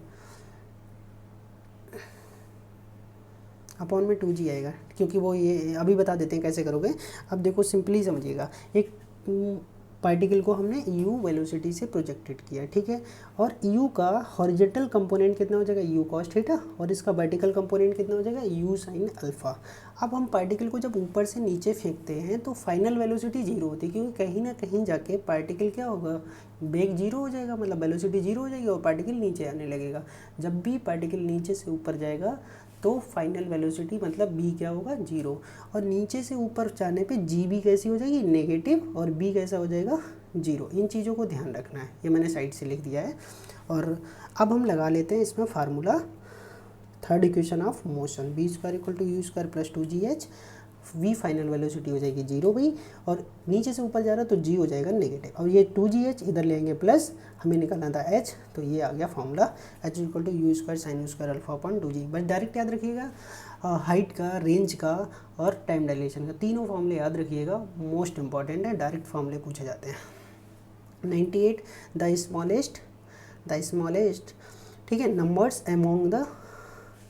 अपॉन में 2G आएगा, क्योंकि वो ये अभी बता देते हैं कैसे करोगे। अब देखो सिंपली समझिएगा, एक पार्टिकल को हमने u वेलोसिटी से प्रोजेक्टेड किया, ठीक है, और u का हॉरिजॉन्टल कंपोनेंट कितना हो जाएगा, u cos थीटा, और इसका वर्टिकल कंपोनेंट कितना हो जाएगा, u sin अल्फा। अब हम पार्टिकल को जब ऊपर से नीचे फेंकते हैं तो फाइनल वेलोसिटी 0 होती है, क्योंकि कहीं ना कहीं जाके पार्टिकल क्या होगा, वेग 0 हो जाएगा, मतलब वेलोसिटी 0 हो जाएगी और पार्टिकल नीचे आने लगेगा। जब भी पार्टिकल नीचे से ऊपर जाएगा तो फाइनल वेलोसिटी मतलब b क्या होगा, 0, और नीचे से ऊपर जाने पे g भी कैसी हो जाएगी, नेगेटिव, और b कैसा हो जाएगा, 0। इन चीज़ों को ध्यान रखना है, ये मैंने साइड से लिख दिया है। और अब हम लगा लेते हैं इसमें formula, third equation of motion, b² = u² + 2gh, v final velocity हो जाएगी 0 भाई, और नीचे से ऊपर जा रहा है तो g हो जाएगा नेगेटिव, और ये 2gh इधर लेंगे प्लस, हमें निकालना था h, तो ये आ गया formula, h = u² sin² α/2g। बस डायरेक्ट याद रखिएगा, हाइट का, रेंज का और टाइम डायलेशन का, तीनों फॉर्मूले याद रखिएगा, मोस्ट इंपॉर्टेंट है, डायरेक्ट फॉर्मूले पूछे जाते हैं। 98 द स्मॉलेस्ट, ठीक है, नंबर्स अमोंग द,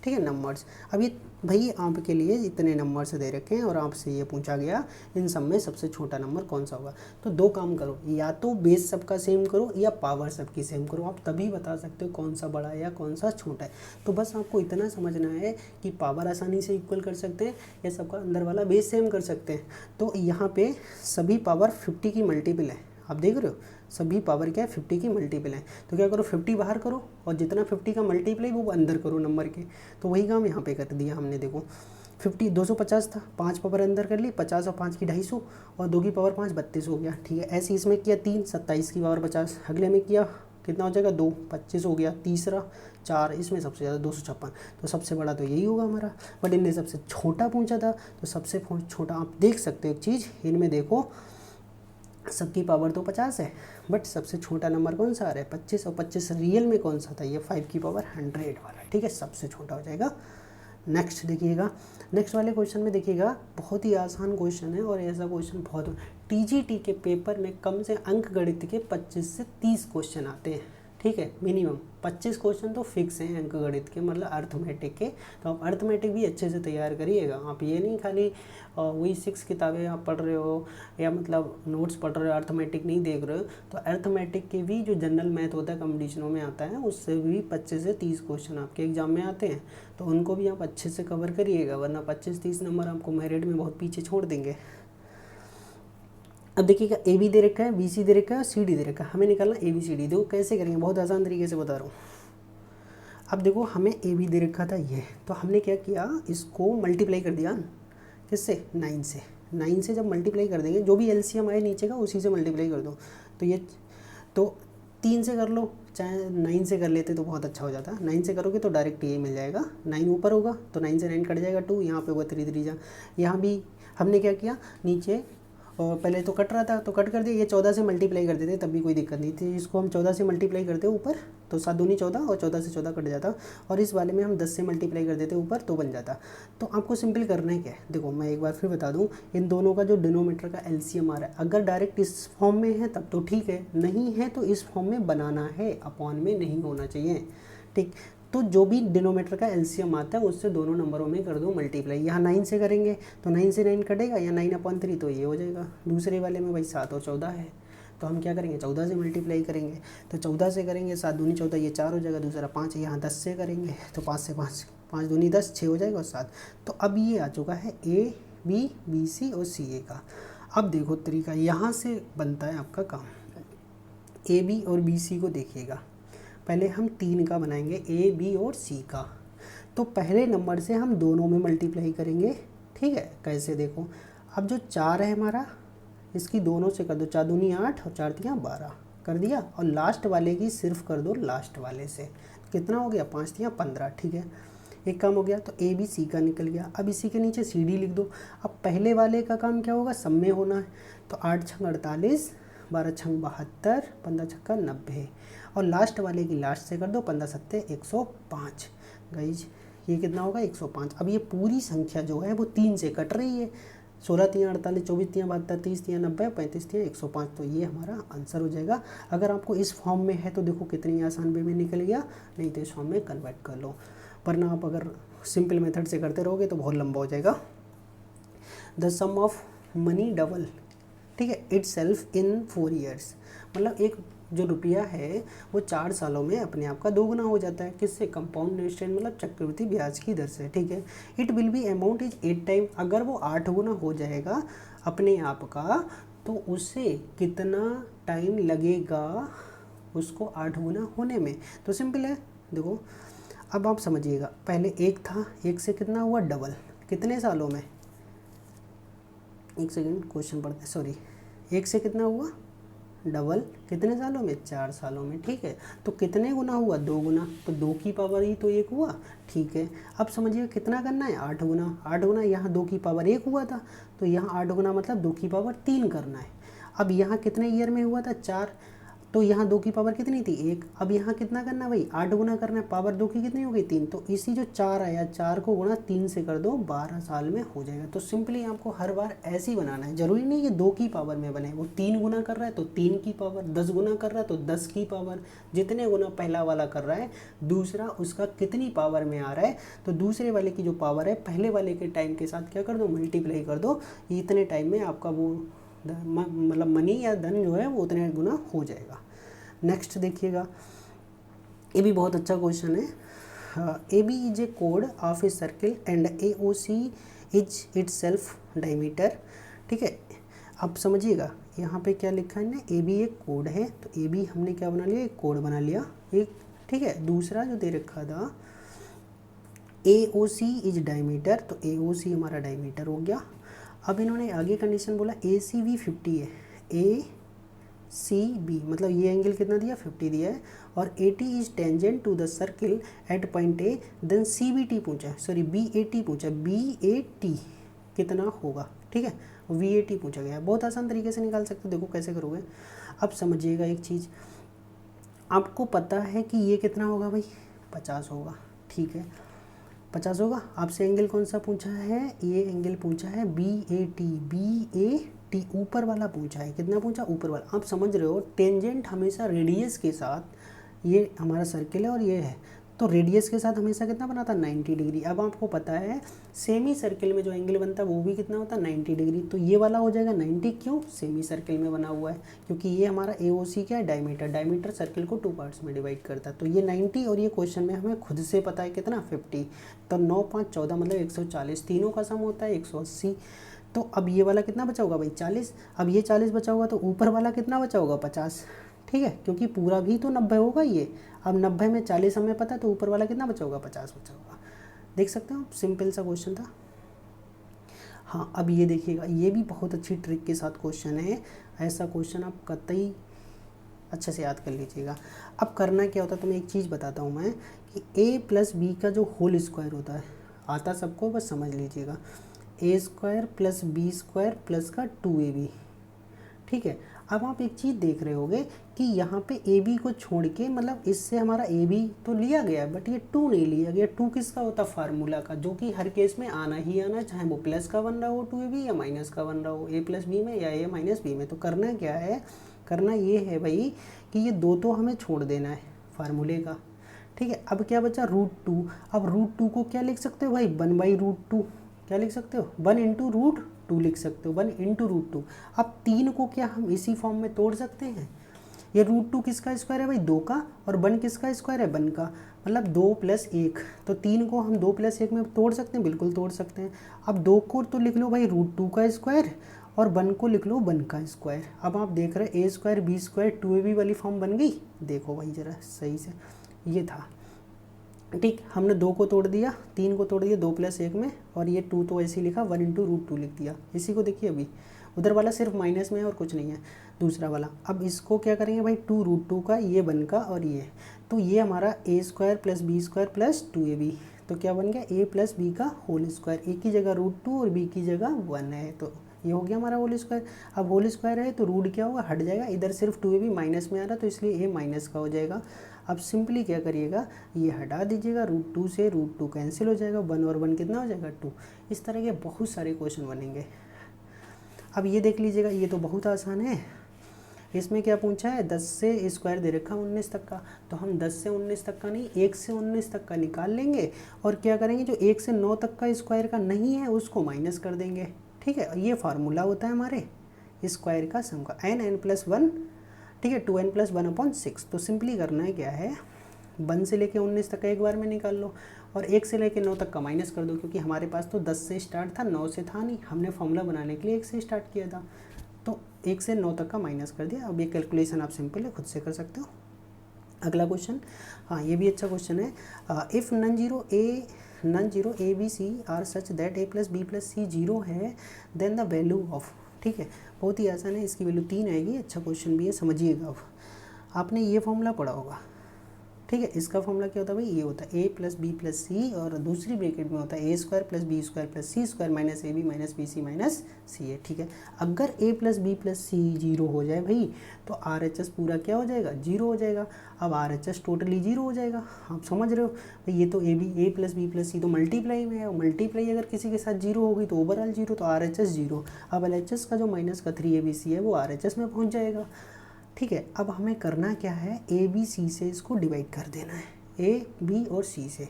ठीक है, नंबर्स। अब ये भाई आपके लिए इतने नंबर से दे रखे हैं और आपसे ये पूछा गया इन सब में सबसे छोटा नंबर कौन सा होगा, तो दो काम करो, या तो बेस सबका सेम करो या पावर सबकी सेम करो, आप तभी बता सकते हो कौन सा बड़ा है या कौन सा छोटा है। तो बस आपको इतना समझना है कि पावर आसानी से इक्वल कर सकते हैं या सबका अंदर वाला बेस सेम कर सकते हैं। तो यहाँ पे सभी पावर 50 की मल्टीपल है, आप देख रहे हो, सभी पावर क्या है, 50 की मल्टीपल है। तो क्या करो, 50 बाहर करो और जितना 50 का मल्टीपल है वो अंदर करो नंबर के, तो वही काम यहाँ पे कर दिया हमने। देखो 50 250 था, 5 पावर अंदर कर ली, 50 और 5 की 250 और 2 की पावर 5 32 हो गया, ठीक है। ऐसे इसमें किया 3 27 की पावर 50, अगले में किया कितना हो जाएगा 2, 25 हो गया। तीसरा 4, इसमें सबसे ज़्यादा 256, तो सबसे बड़ा तो यही होगा हमारा। बट इनने सबसे छोटा पूछा था, तो सबसे छोटा आप देख सकते हो एक चीज़, इनमें देखो सबकी पावर तो 50 है, बट सबसे छोटा नंबर कौन सा आ रहा है 25, और 25 रियल में कौन सा था, ये 5 की पावर 100 वाला, ठीक है, सबसे छोटा हो जाएगा। नेक्स्ट देखिएगा, नेक्स्ट वाले क्वेश्चन में देखिएगा, बहुत ही आसान क्वेश्चन है और ऐसा क्वेश्चन बहुत टीजीटी के पेपर में कम से अंक गणित के 25 से 30 क्वेश्चन आते हैं, ठीक है, मिनिमम 25 क्वेश्चन तो फिक्स हैं अंक गणित के, मतलब अर्थमेटिक के। तो आप अर्थमेटिक भी अच्छे से तैयार करिएगा, आप ये नहीं खाली वही 6 किताबें आप पढ़ रहे हो या मतलब नोट्स पढ़ रहे हो, अर्थमेटिक नहीं देख रहे हो। तो अर्थमेटिक के भी जो जनरल मैथ होता है कॉम्पिटिशनों में आता है, उससे भी 25 से 30 क्वेश्चन आपके एग्जाम में आते हैं, तो उनको भी आप अच्छे से कवर करिएगा, वरना 25-30 नंबर आपको मेरिट में बहुत पीछे छोड़ देंगे। अब देखिएगा ए बी दे रखा है, बी सी दे रखा है और सी डी दे रखा है, हमें निकालना ए बी सी डी। देखो कैसे करेंगे, बहुत आसान तरीके से बता रहा हूँ। अब देखो हमें ए बी दे रखा था ये, तो हमने क्या किया, इसको मल्टीप्लाई कर दिया किससे 9 से। 9 से जब मल्टीप्लाई कर देंगे, जो भी एलसीएम आए नीचे का उसी से मल्टीप्लाई कर दो, तो ये तो 3 से कर लो, चाहे 9 से कर लेते तो बहुत अच्छा हो जाता। 9 से करोगे तो डायरेक्ट ये मिल जाएगा, 9 ऊपर होगा तो 9 से 9 कट जाएगा 2, यहाँ पे होगा 3 3 जा। यहाँ भी हमने क्या किया, नीचे और पहले तो कट रहा था तो कट कर दिया, ये 14 से मल्टीप्लाई कर देते तब भी कोई दिक्कत नहीं थी। इसको हम 14 से मल्टीप्लाई करते ऊपर तो 7 दूनी 14 और 14 से 14 कट जाता, और इस वाले में हम 10 से मल्टीप्लाई कर देते ऊपर तो बन जाता। तो आपको सिंपल करना है क्या है, देखो मैं एक बार फिर बता दूं, इन दोनों का जो डिनोमीटर का एलसीएम आ रहा है, अगर डायरेक्ट इस फॉर्म में है तब तो ठीक है, नहीं है तो इस फॉर्म में बनाना है, अपॉन में नहीं होना चाहिए, ठीक। तो जो भी डिनोमीटर का एलसीएम आता है उससे दोनों नंबरों में कर दो मल्टीप्लाई। यहाँ 9 से करेंगे तो 9 से 9 कटेगा, या 9/3 तो ये हो जाएगा। दूसरे वाले में भाई 7 और 14 है, तो हम क्या करेंगे 14 से मल्टीप्लाई करेंगे, तो 14 से करेंगे 7 दूनी 14, ये 4 हो जाएगा, दूसरा 5 है, यहाँ 10 से करेंगे तो 5 से 5, 5 दूनी 10, 6 हो जाएगा और 7। तो अब ये आ चुका है ए बी बी सी और सी ए का। अब देखो तरीका यहाँ से बनता है आपका काम, ए बी और बी सी को देखिएगा, पहले हम 3 का बनाएंगे ए बी और सी का, तो पहले नंबर से हम दोनों में मल्टीप्लाई करेंगे, ठीक है। कैसे देखो, अब जो 4 है हमारा, इसकी दोनों से कर दो, 4 दूनी 8 और 4 तियाँ 12 कर दिया, और लास्ट वाले की सिर्फ कर दो लास्ट वाले से, कितना हो गया 5 तियाँ 15, ठीक है, एक काम हो गया। तो ए बी सी का निकल गया। अब इसी के नीचे सी डी लिख दो। अब पहले वाले का काम क्या होगा, सब में होना है, तो 8 छंग 48, 12 छंग 72, 15 छक्का 90, और लास्ट वाले की लास्ट से कर दो, 15 सत्ते 105। गाइज ये कितना होगा 105। अब ये पूरी संख्या जो है वो 3 से कट रही है, 16 तियाँ 48, 24 तियाँ 72, 30 तियाँ 90, 35 तियाँ 105, तो ये हमारा आंसर हो जाएगा। अगर आपको इस फॉर्म में है तो देखो कितनी आसान वे में निकल गया, नहीं तो इस फॉर्म में कन्वर्ट कर लो, वरना आप अगर सिंपल मेथड से करते रहोगे तो बहुत लंबा हो जाएगा। The sum of money double, ठीक है, इट सेल्फ इन 4 ईयर्स, मतलब एक जो रुपया है वो 4 सालों में अपने आप का 2 गुना हो जाता है, किससे, कंपाउंड इंटरेस्ट मतलब चक्रवृद्धि ब्याज की दर से, ठीक है। It will be amount is 8 time, अगर वो 8 गुना हो जाएगा अपने आप का, तो उससे कितना टाइम लगेगा उसको 8 गुना होने में। तो सिंपल है, देखो अब आप समझिएगा, पहले 1 था, 1 से कितना हुआ डबल, कितने सालों में, एक सेकेंड क्वेश्चन पढ़ते, सॉरी, 1 से कितना हुआ डबल, कितने सालों में 4 सालों में, ठीक है। तो कितने गुना हुआ 2 गुना, तो 2 की पावर ही तो 1 हुआ, ठीक है। अब समझिए कितना करना है 8 गुना, 8 गुना यहाँ 2 की पावर 1 हुआ था, तो यहाँ 8 गुना मतलब 2 की पावर 3 करना है। अब यहाँ कितने ईयर में हुआ था 4, तो यहाँ 2 की पावर कितनी थी 1, अब यहाँ कितना करना है भाई 8 गुना करना है, पावर 2 की कितनी हो गई 3, तो इसी जो 4 आया 4 को गुणा 3 से कर दो, 12 साल में हो जाएगा। तो सिंपली आपको हर बार ऐसे ही बनाना है, जरूरी नहीं कि 2 की पावर में बने, वो 3 गुना कर रहा है तो 3 की पावर, 10 गुना कर रहा है तो 10 की पावर, जितने गुना पहला वाला कर रहा है दूसरा उसका कितनी पावर में आ रहा है, तो दूसरे वाले की जो पावर है पहले वाले के टाइम के साथ क्या कर दो मल्टीप्लाई कर दो, इतने टाइम में आपका वो मतलब मनी या धन जो है वो उतने गुना हो जाएगा। नेक्स्ट देखिएगा, ये भी बहुत अच्छा क्वेश्चन है। ए बी इज ए कोड of a circle and A O C is itself diameter, ठीक है। अब समझिएगा यहाँ पे क्या लिखा है ना, ए बी एक कोड है, तो ए बी हमने क्या बना लिया, एक कोड बना लिया एक, ठीक है। दूसरा जो दे रखा था ए ओ सी इज डायमीटर, तो ए ओ सी हमारा डायमीटर हो गया। अब इन्होंने आगे कंडीशन बोला ए सी वी 50 है, ए सी बी, मतलब ये एंगल कितना दिया 50 दिया है, और A T is tangent to the circle at point A, then C B T पूछा है, सॉरी बी ए टी पूछा, बी ए टी कितना होगा, ठीक है, वी ए टी पूछा गया है। बहुत आसान तरीके से निकाल सकते हो, देखो कैसे करोगे। अब समझिएगा एक चीज़, आपको पता है कि ये कितना होगा भाई 50 होगा, ठीक है 50 होगा। आपसे एंगल कौन सा पूछा है, ये एंगल पूछा है B A T, B A T ऊपर वाला पूछा है, कितना पूछा ऊपर वाला। आप समझ रहे हो टेंजेंट हमेशा रेडियस के साथ, ये हमारा सर्किल है और ये है, तो रेडियस के साथ हमेशा कितना बनाता है 90 डिग्री। अब आपको पता है सेमी सर्किल में जो एंगल बनता है वो भी कितना होता है 90 डिग्री, तो ये वाला हो जाएगा 90, क्यों सेमी सर्किल में बना हुआ है, क्योंकि ये हमारा ए ओ सी क्या है डायमीटर, डायमीटर सर्किल को 2 पार्ट्स में डिवाइड करता है, तो ये 90, और ये क्वेश्चन में हमें खुद से पता है कितना 50, तो 9 5 14 मतलब 140, तीनों का सम होता है 180। तो अब ये वाला कितना बचा होगा भाई 40, अब ये 40 बचा होगा तो ऊपर वाला कितना बचा होगा 50, ठीक है, क्योंकि पूरा भी तो 90 होगा ये। अब 90 में 40 हमें पता है, तो ऊपर वाला कितना बचा होगा 50 बचा होगा। देख सकते हो सिंपल सा क्वेश्चन था। हाँ अब ये देखिएगा, ये भी बहुत अच्छी ट्रिक के साथ क्वेश्चन है, ऐसा क्वेश्चन आप कतई अच्छे से याद कर लीजिएगा। अब करना क्या होता है, तो मैं एक चीज़ बताता हूँ मैं कि a प्लस बी का जो होल स्क्वायर होता है, आता सबको बस समझ लीजिएगा, A square plus B square plus का 2ab, ठीक है। अब आप एक चीज़ देख रहे होगे कि यहाँ पे ए बी को छोड़ के, मतलब इससे हमारा ए बी तो लिया गया है बट ये 2 नहीं लिया गया। 2 किसका होता है फार्मूला का, जो कि हर केस में आना ही आना, चाहे वो प्लस का बन रहा हो 2ab या माइनस का बन रहा हो ए प्लस बी में या ए माइनस बी में। तो करना क्या है, करना ये है भाई कि ये 2 तो हमें छोड़ देना है फार्मूले का, ठीक है। अब क्या बचा √2, अब √2 को क्या लिख सकते हो भाई 1/√2, क्या लिख सकते हो 1 इंटू √2 लिख सकते हो, 1 इंटू √2। अब 3 को क्या हम इसी फॉर्म में तोड़ सकते हैं, ये √2 किसका स्क्वायर है भाई 2 का, और 1 किसका स्क्वायर है 1 का, मतलब 2 + 1, तो 3 को हम 2 + 1 में तोड़ सकते हैं, बिल्कुल तोड़ सकते हैं। अब 2 को तो लिख लो भाई √2 का स्क्वायर, और 1 को लिख लो 1 का स्क्वायर। अब आप देख रहे हैं ए स्क्वायर बी स्क्वायर 2ab वाली फॉर्म बन गई, देखो भाई ज़रा सही से, ये था ठीक। हमने 2 को तोड़ दिया, 3 को तोड़ दिया 2 + 1 में, और ये 2 तो ऐसे ही लिखा 1 इंटू √2 लिख दिया। इसी को देखिए अभी उधर वाला सिर्फ माइनस में है और कुछ नहीं है दूसरा वाला। अब इसको क्या करेंगे भाई 2 √2 का, ये 1 का और ये, तो ये हमारा A square plus B square plus 2ab, तो क्या बन गया a प्लस बी का होल स्क्वायर, ए की जगह √2 और बी की जगह 1 है, तो ये हो गया हमारा होल स्क्वायर। अब होल स्क्वायर है तो रूट क्या होगा हट जाएगा, इधर सिर्फ 2ab माइनस में आ रहा है तो इसलिए a माइनस का हो जाएगा। अब सिंपली क्या करिएगा, ये हटा दीजिएगा, √2 से √2 कैंसिल हो जाएगा, 1 और 1 कितना हो जाएगा 2। इस तरह के बहुत सारे क्वेश्चन बनेंगे। अब ये देख लीजिएगा, ये तो बहुत आसान है। इसमें क्या पूछा है 10 से स्क्वायर दे रखा 19 तक का, तो हम 10 से 19 तक का नहीं 1 से 19 तक का निकाल लेंगे, और क्या करेंगे जो 1 से 9 तक का स्क्वायर का नहीं है उसको माइनस कर देंगे, ठीक है। ये फार्मूला होता है हमारे स्क्वायर का सम का, n+1, ठीक है, 2n+1/6। तो सिंपली करना है क्या है 1 से लेके 19 तक का एक बार में निकाल लो, और 1 से लेके 9 तक का माइनस कर दो, क्योंकि हमारे पास तो 10 से स्टार्ट था 9 से था नहीं, हमने फॉर्मूला बनाने के लिए 1 से स्टार्ट किया था, तो 1 से 9 तक का माइनस कर दिया। अब ये कैलकुलेशन आप सिंपल है खुद से कर सकते हो। अगला क्वेश्चन, हाँ ये भी अच्छा क्वेश्चन है। If non zero A B C are such that a + b + c 0 है, देन द वैल्यू ऑफ, ठीक है बहुत ही आसान है, इसकी वैल्यू 3 आएगी। अच्छा क्वेश्चन भी है, समझिएगा। अब आपने ये फॉर्मूला पढ़ा होगा, ठीक है। इसका फॉर्मूला क्या होता है भाई, ये होता है a + b + c, और दूसरी ब्रैकेट में होता है a² + b² + c² - ab - bc - ca, ठीक है। अगर a + b + c 0 हो जाए भाई, तो RHS पूरा क्या हो जाएगा 0 हो जाएगा। अब RHS टोटली 0 हो जाएगा, आप समझ रहे हो भाई, ये तो a + b + c तो मल्टीप्लाई में है, और मल्टीप्लाई अगर किसी के साथ 0 होगी तो ओवरऑल 0, तो RHS 0। अब LHS का जो माइनस का 3abc है वो RHS में पहुँच जाएगा, ठीक है। अब हमें करना क्या है, ए बी सी से इसको डिवाइड कर देना है, ए बी और सी से,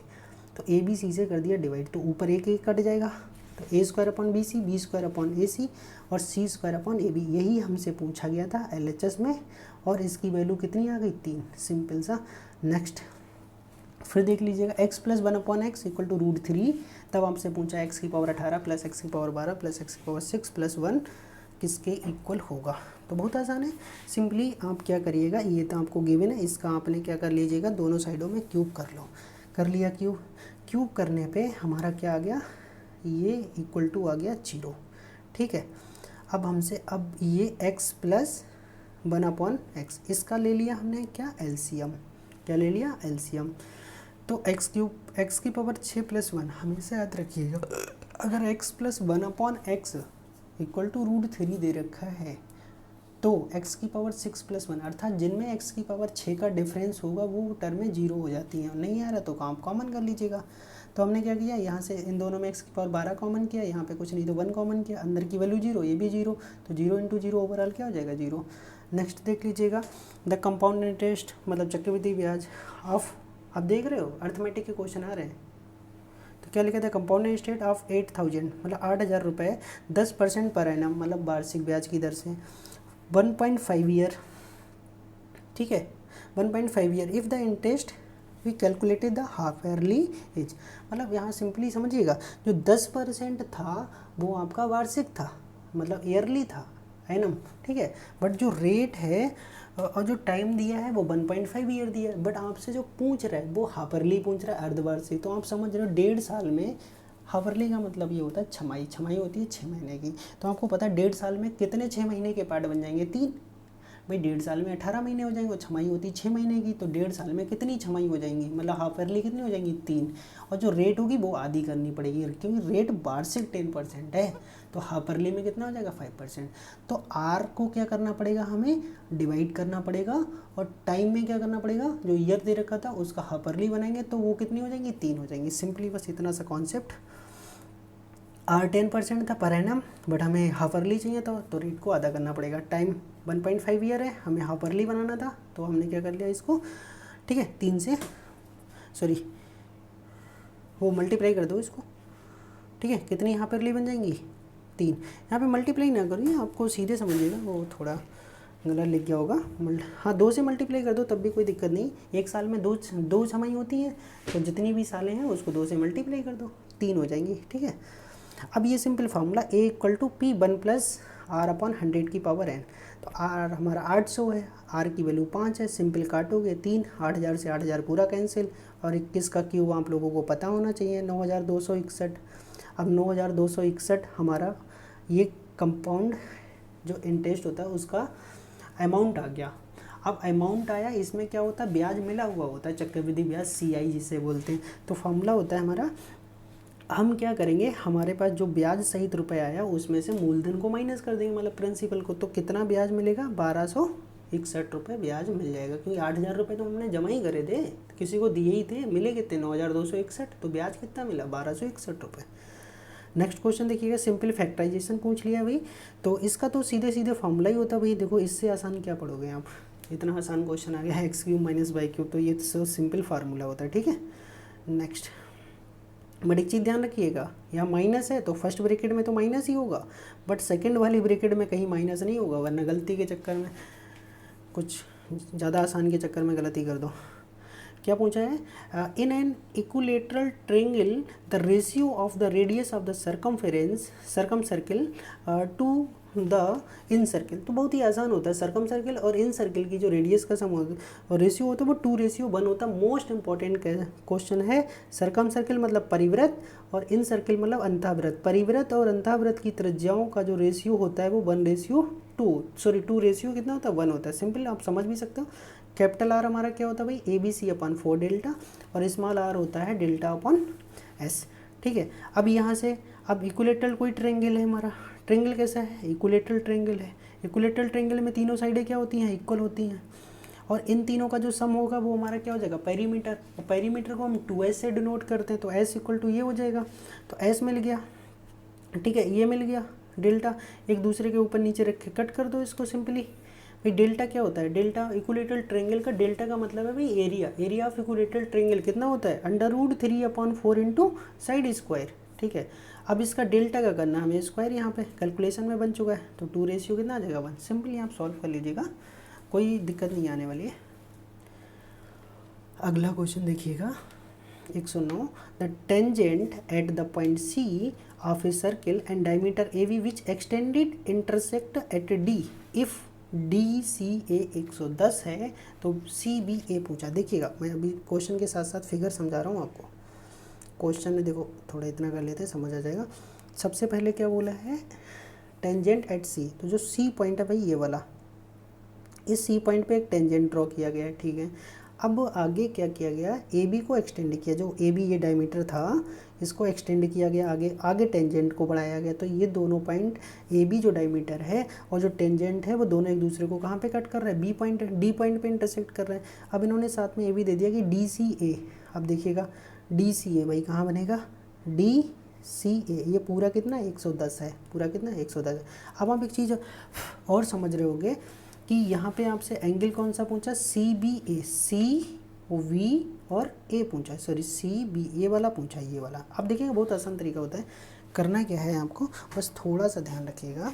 तो ए बी सी से कर दिया डिवाइड, तो ऊपर एक कट जाएगा, तो a² / bc, b² / ac और c² / ab, यही हमसे पूछा गया था LHS में, और इसकी वैल्यू कितनी आ गई 3, सिंपल सा। नेक्स्ट फिर देख लीजिएगा x + 1/x = √3, तब हमसे पूछा x की पावर 18 + x की पावर 12 + x की पावर 6 + 1 किसके इक्वल होगा। तो बहुत आसान है, सिंपली आप क्या करिएगा, ये तो आपको गिवन है, इसका आपने क्या कर लीजिएगा दोनों साइडों में क्यूब कर लो, कर लिया क्यूब करने पे हमारा क्या आ गया, ये = आ गया 0, ठीक है। अब हमसे अब ये x + वन अपॉन एक्स, इसका ले लिया हमने क्या एलसीएम, क्या ले लिया एलसीएम। तो एक्स क्यूब एक्स की पावर 6 प्लस 1 हमेशा याद रखिएगा, अगर X plus 1 upon X equal to √3 दे रखा है तो x की पावर 6 प्लस 1 अर्थात जिनमें x की पावर 6 का डिफरेंस होगा वो टर्में जीरो हो जाती हैं। नहीं आ रहा तो काम कॉमन कर लीजिएगा। तो हमने क्या किया, यहाँ से इन दोनों में x की पावर 12 कॉमन किया, यहाँ पे कुछ नहीं तो 1 कॉमन किया, अंदर की वैल्यू जीरो, ये भी जीरो, तो 0 इंटू जीरो ओवरऑल क्या हो जाएगा जीरो। नेक्स्ट देख लीजिएगा, द कंपाउंड इंटरेस्ट मतलब चक्रवृद्धि ब्याज ऑफ, अब देख रहे हो अर्थमेटिक के क्वेश्चन आ रहे हैं, तो क्या लिखा था, कंपाउंड इंटरेस्ट ऑफ 8000 मतलब 8000 रुपये 10% पर एनम मतलब वार्षिक ब्याज की दर से 1.5 ईयर, ठीक है 1.5 year. If the interest we calculated the half yearly as, मतलब यहाँ सिंपली समझिएगा जो 10% था वो आपका वार्षिक था मतलब ईयरली था एनम, ठीक है। बट जो रेट है और जो टाइम दिया है वो 1.5 ईयर दिया है, बट आपसे जो पूछ रहा है वो हाफरली पूछ रहा है अर्धवार्षिक, तो आप समझ रहे हो 1.5 साल में हाफरली का मतलब ये होता है छमाई, छमाई होती है 6 महीने की। तो आपको पता है 1.5 साल में कितने 6 महीने के पार्ट बन जाएंगे 3, भाई 1.5 साल में 18 महीने हो जाएंगे और छमाई होती है 6 महीने की, तो 1.5 साल में कितनी छमाई हो जाएंगी मतलब हाफ ईयरली कितनी हो जाएंगी 3, और जो रेट होगी वो आधी करनी पड़ेगी क्योंकि रेट वार्षिक 10% है, तो हाफ ईयरली में कितना हो जाएगा 5%। तो आर को क्या करना पड़ेगा, हमें डिवाइड करना पड़ेगा और टाइम में क्या करना पड़ेगा, जो ईयर दे रखा था उसका हाफ ईयरली बनाएंगे तो वो कितनी हो जाएंगी 3 हो जाएंगी। सिंपली बस इतना सा कॉन्सेप्ट। आर 10% था पर एनम, बट हमें हाफ ईयरली चाहिए था तो रेट को आधा करना पड़ेगा। टाइम 1.5 ईयर है, हमें हाफ ईयरली बनाना था तो हमने क्या कर लिया इसको, ठीक है 3 से सॉरी वो मल्टीप्लाई कर दो इसको, ठीक है कितनी हाफ ईयरली बन जाएंगी 3। यहाँ पे मल्टीप्लाई ना करिए, आपको सीधे समझिएगा, वो थोड़ा गलत लिख गया होगा। हाँ 2 से मल्टीप्लाई कर दो तब भी कोई दिक्कत नहीं, एक साल में दो छमाई होती है तो जितनी भी सालें हैं उसको 2 से मल्टीप्लाई कर दो 3 हो जाएंगी, ठीक है। अब ये simple formula A equal to P 1 plus R upon 100 की पावर n, तो आर हमारा 800 है, आर की वैल्यू 5 है, सिंपल काटोगे 3, 8000 से 8000 पूरा कैंसिल, और 21 का क्यूब आप लोगों को पता होना चाहिए 9261। अब 9261 हमारा ये कंपाउंड जो इंटरेस्ट होता है उसका अमाउंट आ गया। अब अमाउंट आया, इसमें क्या होता है ब्याज मिला हुआ होता है, चक्रवृद्धि ब्याज CI जिसे बोलते हैं। तो फॉर्मूला होता है हमारा, हम क्या करेंगे, हमारे पास जो ब्याज सहित रुपये आया उसमें से मूलधन को माइनस कर देंगे मतलब प्रिंसिपल को, तो कितना ब्याज मिलेगा 1261 रुपये ब्याज मिल जाएगा, क्योंकि 8000 रुपये तो हमने जमा ही करे थे, किसी को दिए ही थे, मिले कितने 9261, तो ब्याज कितना मिला 1261 रुपये। नेक्स्ट क्वेश्चन देखिएगा, सिंपल फैक्टराइजेशन पूछ लिया भाई, तो इसका तो सीधे सीधे फॉर्मूला ही होता है भाई। देखो इससे आसान क्या पढ़ोगे आप, इतना आसान क्वेश्चन आ गया है x³ माइनस y³, तो ये तो सिंपल फार्मूला होता है, ठीक है। नेक्स्ट बट एक चीज़ ध्यान रखिएगा, यहाँ माइनस है तो फर्स्ट ब्रैकेट में तो माइनस ही होगा, बट सेकंड वाली ब्रैकेट में कहीं माइनस नहीं होगा, वरना गलती के चक्कर में कुछ ज़्यादा आसान के चक्कर में गलती कर दो। क्या पूछा है, in an equilateral triangle the ratio of the radius of the circumcircle to the incircle, तो बहुत ही आसान होता है, सर्कम सर्किल और इन सर्किल की जो रेडियस का सम और रेशियो होता है वो 2:1 होता है। मोस्ट इंपॉर्टेंट क्वेश्चन है, सर्कम सर्किल मतलब परिवृत्त और इन सर्किल मतलब अंतःवृत्त। परिवृत्त और अंतःवृत्त की त्रिज्याओं का जो रेशियो होता है वो 2:2 कितना होता है 1 होता है। सिंपल आप समझ भी सकते हो। कैपिटल आर हमारा क्या होता है भाई ABC/4 डेल्टा, और स्मॉल आर होता है डेल्टा/S, ठीक है। अब यहाँ से अब इक्विलेटरल कोई ट्रायंगल है हमारा, ट्रायंगल कैसा है इक्विलेटरल ट्रायंगल है, इक्विलेटरल ट्रायंगल में तीनों साइडें क्या होती हैं इक्वल होती हैं, और इन तीनों का जो सम होगा वो हमारा क्या हो जाएगा पेरीमीटर, और पेरीमीटर को हम 2S से डिनोट करते हैं, तो S इक्वल टू ये हो जाएगा, तो S मिल गया, ठीक है, ये मिल गया डेल्टा, एक दूसरे के ऊपर नीचे रख के कट कर दो इसको सिंपली। भाई डेल्टा क्या होता है, डेल्टा इक्विलेटरल ट्रायंगल का डेल्टा का मतलब है भाई एरिया ऑफ इक्विलेटरल ट्रायंगल कितना होता है √3/4 इंटू साइड स्क्वायर, ठीक है। अब इसका डेल्टा का करना हमें स्क्वायर, यहाँ पे कैलकुलेशन में बन चुका है, तो 2 कितना आ जाएगा 1, सिंपली आप सॉल्व कर लीजिएगा, कोई दिक्कत नहीं आने वाली है। अगला क्वेश्चन देखिएगा 109, the tangent at the point C of a circle and diameter AB which extended intersect at D, if DCA 110 है तो CBA पूछा। देखिएगा मैं अभी क्वेश्चन के साथ साथ फिगर समझा रहा हूँ आपको, क्वेश्चन में देखो थोड़ा इतना कर लेते हैं समझ आ जाएगा। सबसे पहले क्या बोला है टेंजेंट एट C, तो जो C पॉइंट है भाई ये वाला, इस सी पॉइंट पे एक टेंजेंट ड्रॉ किया गया है, ठीक है। अब आगे क्या किया गया, ए बी को एक्सटेंड किया, जो ए बी ये डायमीटर था इसको एक्सटेंड किया गया, आगे आगे टेंजेंट को बढ़ाया गया। तो ये दोनों पॉइंट ए बी जो डायमीटर है और जो टेंजेंट है वो दोनों एक दूसरे को कहाँ पे कट कर रहे हैं, बी पॉइंट डी पॉइंट पे इंटरसेक्ट कर रहे हैं। अब इन्होंने साथ में ये भी दे दिया कि डी सी ए, अब देखिएगा डी सी ए भाई कहाँ बनेगा, डी सी ए, ये पूरा कितना 110 है, पूरा कितना 110 है। अब आप एक चीज़ और समझ रहे होंगे कि यहाँ पे आपसे एंगल कौन सा पूछा, C B A, C we और ए पूछा है, सॉरी सी बी ए वाला पूछा है, ये वाला। अब देखिएगा बहुत आसान तरीका होता है, करना क्या है आपको, बस थोड़ा सा ध्यान रखिएगा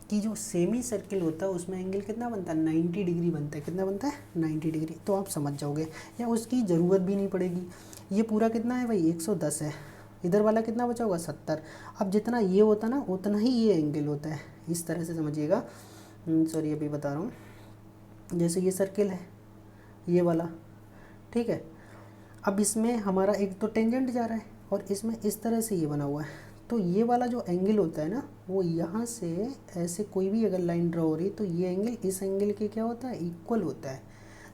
कि जो सेमी सर्किल होता है उसमें एंगल कितना बनता है, 90 डिग्री बनता है, कितना बनता है 90 डिग्री। तो आप समझ जाओगे या उसकी ज़रूरत भी नहीं पड़ेगी। ये पूरा कितना है भाई 110 है, इधर वाला कितना बचा होगा 70। अब जितना ये होता ना उतना ही ये एंगल होता है, इस तरह से समझिएगा। सॉरी अभी बता रहा हूँ, जैसे ये सर्किल है ये वाला, ठीक है। अब इसमें हमारा एक तो टेंजेंट जा रहा है और इसमें इस तरह से ये बना हुआ है, तो ये वाला जो एंगल होता है ना वो यहाँ से ऐसे कोई भी अगर लाइन ड्रॉ हो रही तो ये एंगल इस एंगल के क्या होता है, इक्वल होता है।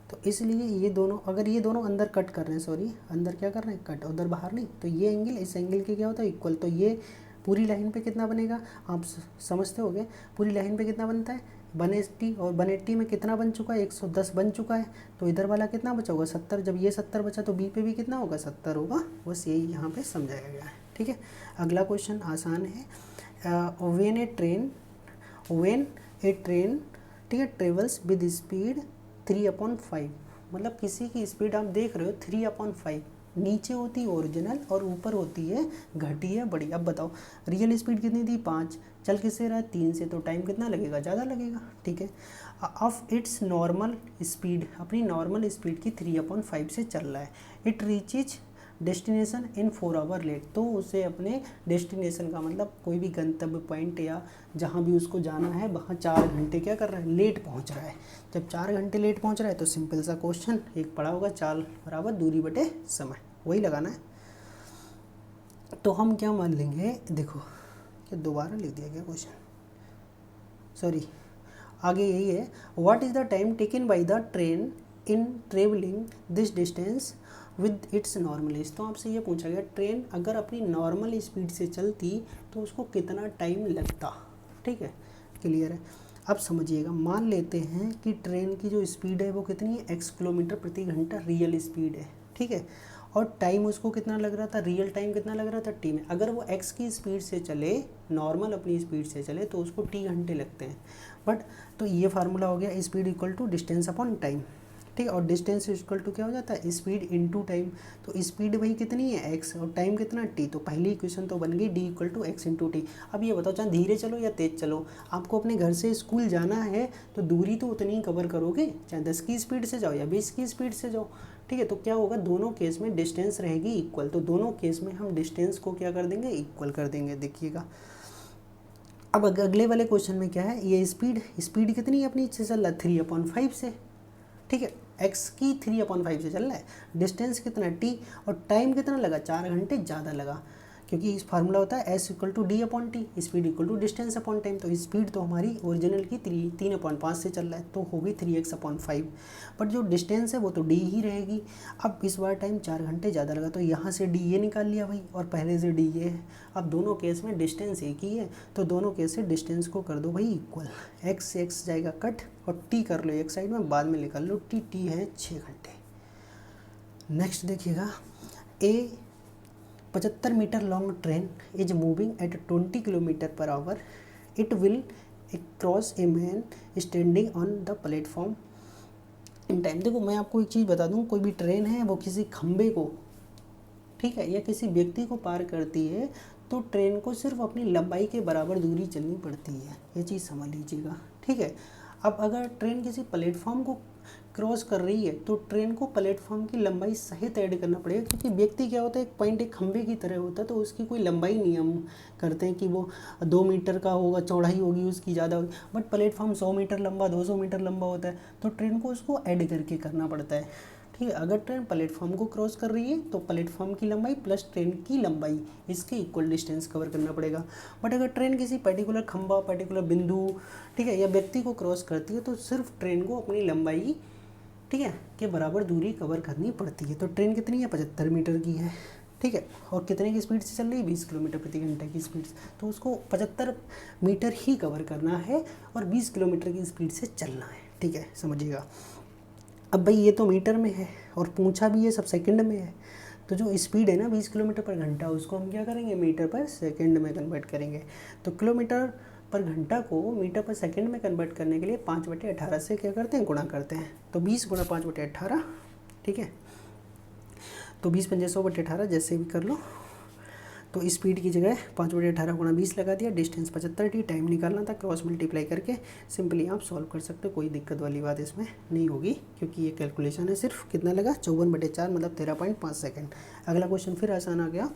तो इसलिए ये दोनों, अगर ये दोनों अंदर कट कर रहे हैं, सॉरी अंदर क्या कर रहे हैं कट, उधर बाहर नहीं, तो ये एंगल इस एंगल के क्या होता है इक्वल। तो ये पूरी लाइन पे कितना बनेगा, आप समझते होगे पूरी लाइन पे कितना बनता है 180, और 180 में कितना बन चुका है 110 बन चुका है। तो इधर वाला कितना बचा होगा 70, जब ये 70 बचा तो बी पे भी कितना होगा 70 होगा। बस यही यहाँ पे समझाया गया है, ठीक है। अगला क्वेश्चन आसान है, व्हेन ए ट्रेन ठीक है ट्रेवल्स विद स्पीड 3/5, मतलब किसी की स्पीड आप देख रहे हो 3/5, नीचे होती है ओरिजिनल और ऊपर होती है घटी है बड़ी। अब बताओ रियल स्पीड कितनी थी 5, चल किससे रहा है 3 से, तो टाइम कितना लगेगा, ज़्यादा लगेगा, ठीक है। ऑफ इट्स नॉर्मल स्पीड, अपनी नॉर्मल स्पीड की 3/5 से चल रहा है, it reaches destination in 4 hour late, तो उसे अपने डेस्टिनेशन का मतलब कोई भी गंतव्य पॉइंट या जहाँ भी उसको जाना है वहाँ 4 घंटे क्या कर रहा है, लेट पहुँच रहा है। जब 4 घंटे लेट पहुँच रहा है तो सिंपल सा क्वेश्चन एक पड़ा होगा, चाल बराबर दूरी बटे समय, वही लगाना है। तो हम क्या मान लेंगे, देखो कि दोबारा लिख दिया गया क्वेश्चन, सॉरी आगे यही है, what is the time taken by the train in travelling this distance with its normal speed. तो आपसे ये पूछा गया ट्रेन अगर अपनी नॉर्मल स्पीड से चलती तो उसको कितना टाइम लगता, ठीक है, क्लियर है। अब समझिएगा, मान लेते हैं कि ट्रेन की जो स्पीड है वो कितनी है x किलोमीटर प्रति घंटा रियल स्पीड है, ठीक है, और टाइम उसको कितना लग रहा था, रियल टाइम कितना लग रहा था t में। अगर वो x की स्पीड से चले, नॉर्मल अपनी स्पीड से चले तो उसको t घंटे लगते हैं। बट तो ये फार्मूला हो गया speed equal to distance upon time, ठीक है, और डिस्टेंस इक्वल टू क्या हो जाता है स्पीड इनटू टाइम। तो स्पीड भाई कितनी है x और टाइम कितना t, तो पहली इक्वेशन तो बन गई d equal to x into T. अब ये बताओ चाहे धीरे चलो या तेज़ चलो, आपको अपने घर से स्कूल जाना है तो दूरी तो उतनी ही कवर करोगे, चाहे 10 की स्पीड से जाओ या 20 की स्पीड से जाओ, ठीक है। तो क्या होगा दोनों केस में डिस्टेंस रहेगी इक्वल, तो दोनों केस में हम डिस्टेंस को क्या कर देंगे इक्वल कर देंगे। देखिएगा अब अगले वाले क्वेश्चन में क्या है, ये स्पीड कितनी है अपनी से चल रहा है 3/5 से, ठीक है, x की 3/5 से चल रहा है, डिस्टेंस कितना t और टाइम कितना लगा 4 घंटे ज़्यादा लगा, क्योंकि इस फार्मूला होता है s equal to D upon T, speed equal to distance upon time. तो स्पीड तो हमारी ओरिजिनल की 3/5 से चल रहा है तो होगी 3x/5, बट जो डिस्टेंस है वो तो d ही रहेगी। अब इस बार टाइम 4 घंटे ज़्यादा लगा तो यहाँ से d ये निकाल लिया भाई और पहले से d ये है। अब दोनों केस में डिस्टेंस एक ही है तो दोनों केस से डिस्टेंस को कर दो भाई इक्वल, x से x जाएगा कट और t कर लो एक साइड में, बाद में निकाल लो t है 6 घंटे। नेक्स्ट देखिएगा, a 75 metre long train is moving at 20 kilometre per hour, it will cross a man standing on the platform in time. देखो मैं आपको एक चीज़ बता दूं, कोई भी ट्रेन है वो किसी खंबे को, ठीक है, या किसी व्यक्ति को पार करती है तो ट्रेन को सिर्फ अपनी लंबाई के बराबर दूरी चलनी पड़ती है, ये चीज़ समझ लीजिएगा, ठीक है। अब अगर ट्रेन किसी प्लेटफॉर्म को क्रॉस कर रही है तो ट्रेन को प्लेटफॉर्म की लंबाई सहित ऐड करना पड़ेगा, क्योंकि व्यक्ति क्या होता है एक पॉइंट एक खंबे की तरह होता है तो उसकी कोई लंबाई नहीं हम करते हैं कि वो 2 मीटर का होगा, चौड़ाई होगी उसकी ज़्यादा होगी, बट प्लेटफॉर्म 100 मीटर लंबा 200 मीटर लंबा होता है तो ट्रेन को उसको ऐड करके करना पड़ता है, ठीक ठीक है। अगर ट्रेन प्लेटफॉर्म को क्रॉस कर रही है तो प्लेटफॉर्म की लंबाई प्लस ट्रेन की लंबाई इसके इक्वल डिस्टेंस कवर करना पड़ेगा। बट अगर ट्रेन किसी पर्टिकुलर खंभा, पर्टिकुलर बिंदु, ठीक है, या व्यक्ति को क्रॉस करती है तो सिर्फ ट्रेन को अपनी लंबाई, ठीक है, के बराबर दूरी कवर करनी पड़ती है। तो ट्रेन कितनी है, 75 मीटर की है, ठीक है, और कितने की स्पीड से चल रही है, 20 किलोमीटर प्रति घंटे की स्पीड से, तो उसको 75 मीटर ही कवर करना है और 20 किलोमीटर की स्पीड से चलना है, ठीक है, समझिएगा। अब भाई ये तो मीटर में है और पूछा भी ये सब सेकंड में है, तो जो स्पीड है ना 20 किलोमीटर पर घंटा, उसको हम क्या करेंगे, मीटर पर सेकंड में कन्वर्ट करेंगे। तो किलोमीटर पर घंटा को मीटर पर सेकंड में कन्वर्ट करने के लिए 5/18 से क्या करते हैं, गुणा करते हैं। तो 20 × 5/18, ठीक है, तो 20 पंजे 100/18 जैसे भी कर लो। तो स्पीड की जगह 5/18 × 20 लगा दिया, डिस्टेंस 75 थी, टाइम निकालना था, क्रॉस मल्टीप्लाई करके सिंपली आप सॉल्व कर सकते हो, कोई दिक्कत वाली बात इसमें नहीं होगी, क्योंकि ये कैलकुलेशन है। सिर्फ कितना लगा, 54/4 मतलब 13.5 सेकेंड। अगला क्वेश्चन फिर आसान आ गया।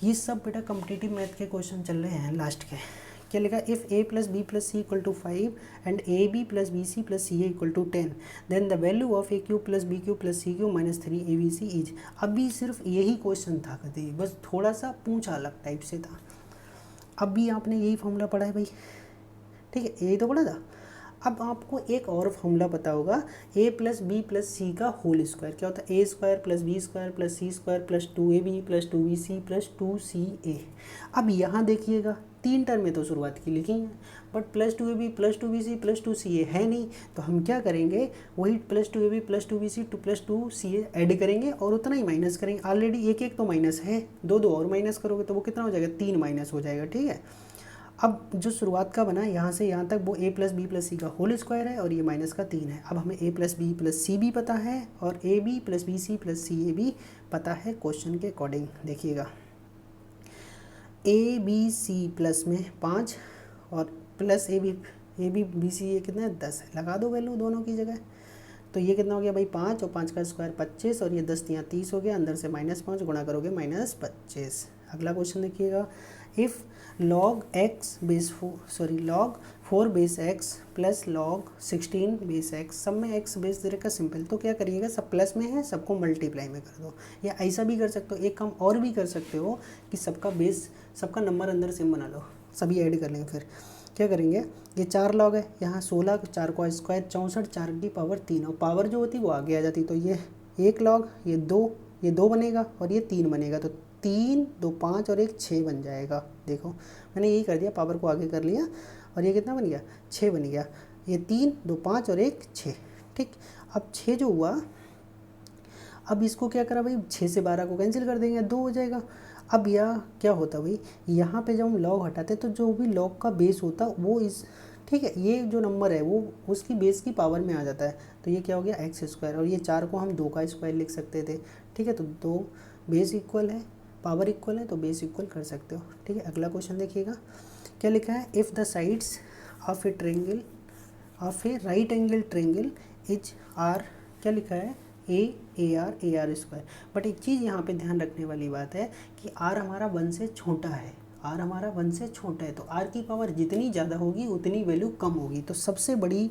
ये सब बेटा कॉम्पिटिटिव मैथ के क्वेश्चन चल रहे हैं लास्ट के। क्या लिखा, इफ़ a + b + c = 5 and ab + bc + ca = 10 then the value of a³ + b³ + c³ - 3abc is. अभी सिर्फ यही क्वेश्चन था, कभी बस थोड़ा सा पूछा अलग टाइप से था। अब भी आपने यही फॉर्मूला पढ़ा है भाई, ठीक है, यही तो पढ़ा था। अब आपको एक और फॉर्मूला पता होगा, a + b + c का होल स्क्वायर। क्या होता है, a² + b² + c² + 2ab + 2bc + 2ca। अब यहाँ देखिएगा, 3 टर्म में तो शुरुआत की लिखी है, बट +2ab + 2bc + 2ca है नहीं, तो हम क्या करेंगे, वही +2ab + 2bc + 2ca ऐड करेंगे और उतना ही माइनस करेंगे। ऑलरेडी एक तो माइनस है, दो और माइनस करोगे तो वो कितना हो जाएगा, 3 माइनस हो जाएगा, ठीक है। अब जो शुरुआत का बना यहाँ से यहाँ तक वो a + b + c का होल स्क्वायर है और ये माइनस का 3 है। अब हमें a + b + c भी पता है और ab + bc + ca भी पता है क्वेश्चन के अकॉर्डिंग। देखिएगा, a b c प्लस में 5 और plus a b b c ये कितना है, 10 है। लगा दो वैल्यू दोनों की जगह, तो ये कितना हो गया भाई, 5 और 5 का स्क्वायर 25 और ये 10 यहाँ 30 हो गया, अंदर से -5 गुणा करोगे -25। अगला क्वेश्चन देखिएगा, if log 4 base x plus log 16 base x, सब में x बेस दे रखा सिंपल, तो क्या करिएगा, सब प्लस में है, सबको मल्टीप्लाई में कर दो। या ऐसा भी कर सकते हो, एक काम और भी कर सकते हो कि सबका बेस, सबका नंबर अंदर सेम बना लो, सभी ऐड कर लेंगे। फिर क्या करेंगे, ये 4 log है, यहाँ 16, 4 का स्क्वायर 64, 4 की पावर 3, और पावर जो होती वो आगे आ जाती, तो ये 1 log, ये 2 बनेगा और ये 3 बनेगा, तो 3 2 5 और 1 6 बन जाएगा। देखो मैंने यही कर दिया, पावर को आगे कर लिया और ये कितना बन गया, 6 बन गया। ये 3 2 5 और 1 6, ठीक। अब 6 जो हुआ, अब इसको क्या करा भाई, 6 से 12 को कैंसिल कर देंगे, 2 हो जाएगा। अब यह क्या होता भाई, यहाँ पे जब हम लॉग हटाते तो जो भी लॉग का बेस होता वो इस, ठीक है, ये जो नंबर है वो उसकी बेस की पावर में आ जाता है, तो ये क्या हो गया, x²। और ये 4 को हम 2 का स्क्वायर लिख सकते थे, ठीक है, तो 2 बेस इक्वल है, पावर इक्वल है, तो बेस इक्वल कर सकते हो, ठीक है। अगला क्वेश्चन देखिएगा, क्या लिखा है, if the sides of a triangle of a right angle triangle is are, क्या लिखा है, AR² बट एक चीज़ यहाँ पे ध्यान रखने वाली बात है कि R हमारा 1 से छोटा है, R हमारा 1 से छोटा है, तो R की पावर जितनी ज़्यादा होगी उतनी वैल्यू कम होगी। तो सबसे बड़ी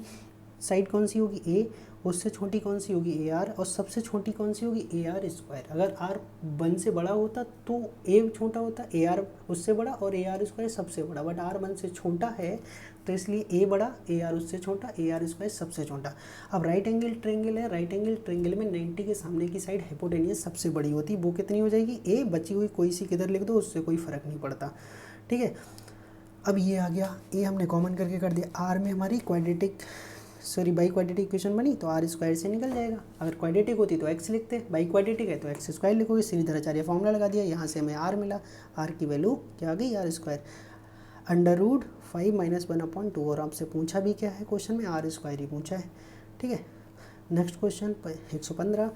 साइड कौन सी होगी, A, उससे छोटी कौन सी होगी, AR, और सबसे छोटी कौन सी होगी, AR²। अगर R 1 से बड़ा होता तो A छोटा होता, AR उससे बड़ा और AR² सबसे बड़ा, बट R 1 से छोटा है तो इसलिए A बड़ा, AR उससे छोटा, AR² सबसे छोटा। अब राइट एंगल ट्रेंगल है, राइट एंगल ट्रेंगल में 90 के सामने की साइड हाइपोटेन्यूस सबसे बड़ी होती है, वो कितनी हो जाएगी, A, बची हुई कोई सी किधर लिख दो, उससे कोई फ़र्क नहीं पड़ता, ठीक है। अब ये आ गया, A हमने कॉमन करके कर दिया, R में हमारी बाई क्वाड्रेटिक इक्वेशन बनी, तो R² से निकल जाएगा। अगर क्वाड्रेटिक होती तो x लिखते, बाई क्वाड्रेटिक है तो x² लिखोगे, श्रीधराचार्य फॉर्मूला लगा दिया, यहाँ से हमें R मिला, R की वैल्यू क्या आ गई, R², √5 - 1/2। और आपसे पूछा भी क्या है क्वेश्चन में, R² ही पूछा है, ठीक है। Next question 115।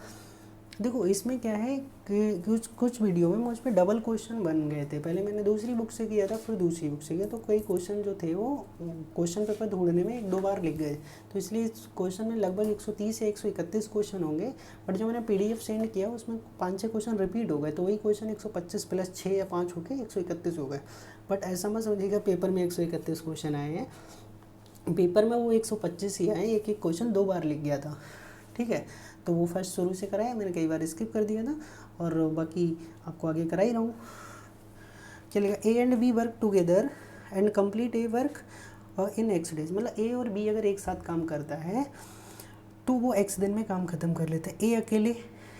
देखो इसमें क्या है कि कुछ वीडियो में मुझ पर डबल क्वेश्चन बन गए थे, पहले मैंने दूसरी बुक से किया था, फिर दूसरी बुक से किया, तो कई क्वेश्चन जो थे वो क्वेश्चन पेपर ढूंढने में 1-2 बार लिख गए, तो इसलिए इस क्वेश्चन में लगभग 130 या 131 क्वेश्चन होंगे, बट जो मैंने PDF सेंड किया उसमें 5-6 क्वेश्चन रिपीट हो गए, तो वही क्वेश्चन 125 + 6 या 5 होकर 131 हो गए। बट ऐसा मत समझिएगा पेपर में 131 क्वेश्चन आए हैं, पेपर में वो 125 ही आए, एक क्वेश्चन 2 बार लिख गया था, ठीक है। तो वो फर्स्ट शुरू से कराया, मैंने कई बार स्किप कर दिया था और बाकी आपको आगे करा ही रहा हूँ। चलेगा, A and B work together and complete a work in x days. मतलब ए और बी अगर एक साथ काम करता है तो वो एक्स दिन में काम ख़त्म कर लेते हैं। ए अकेले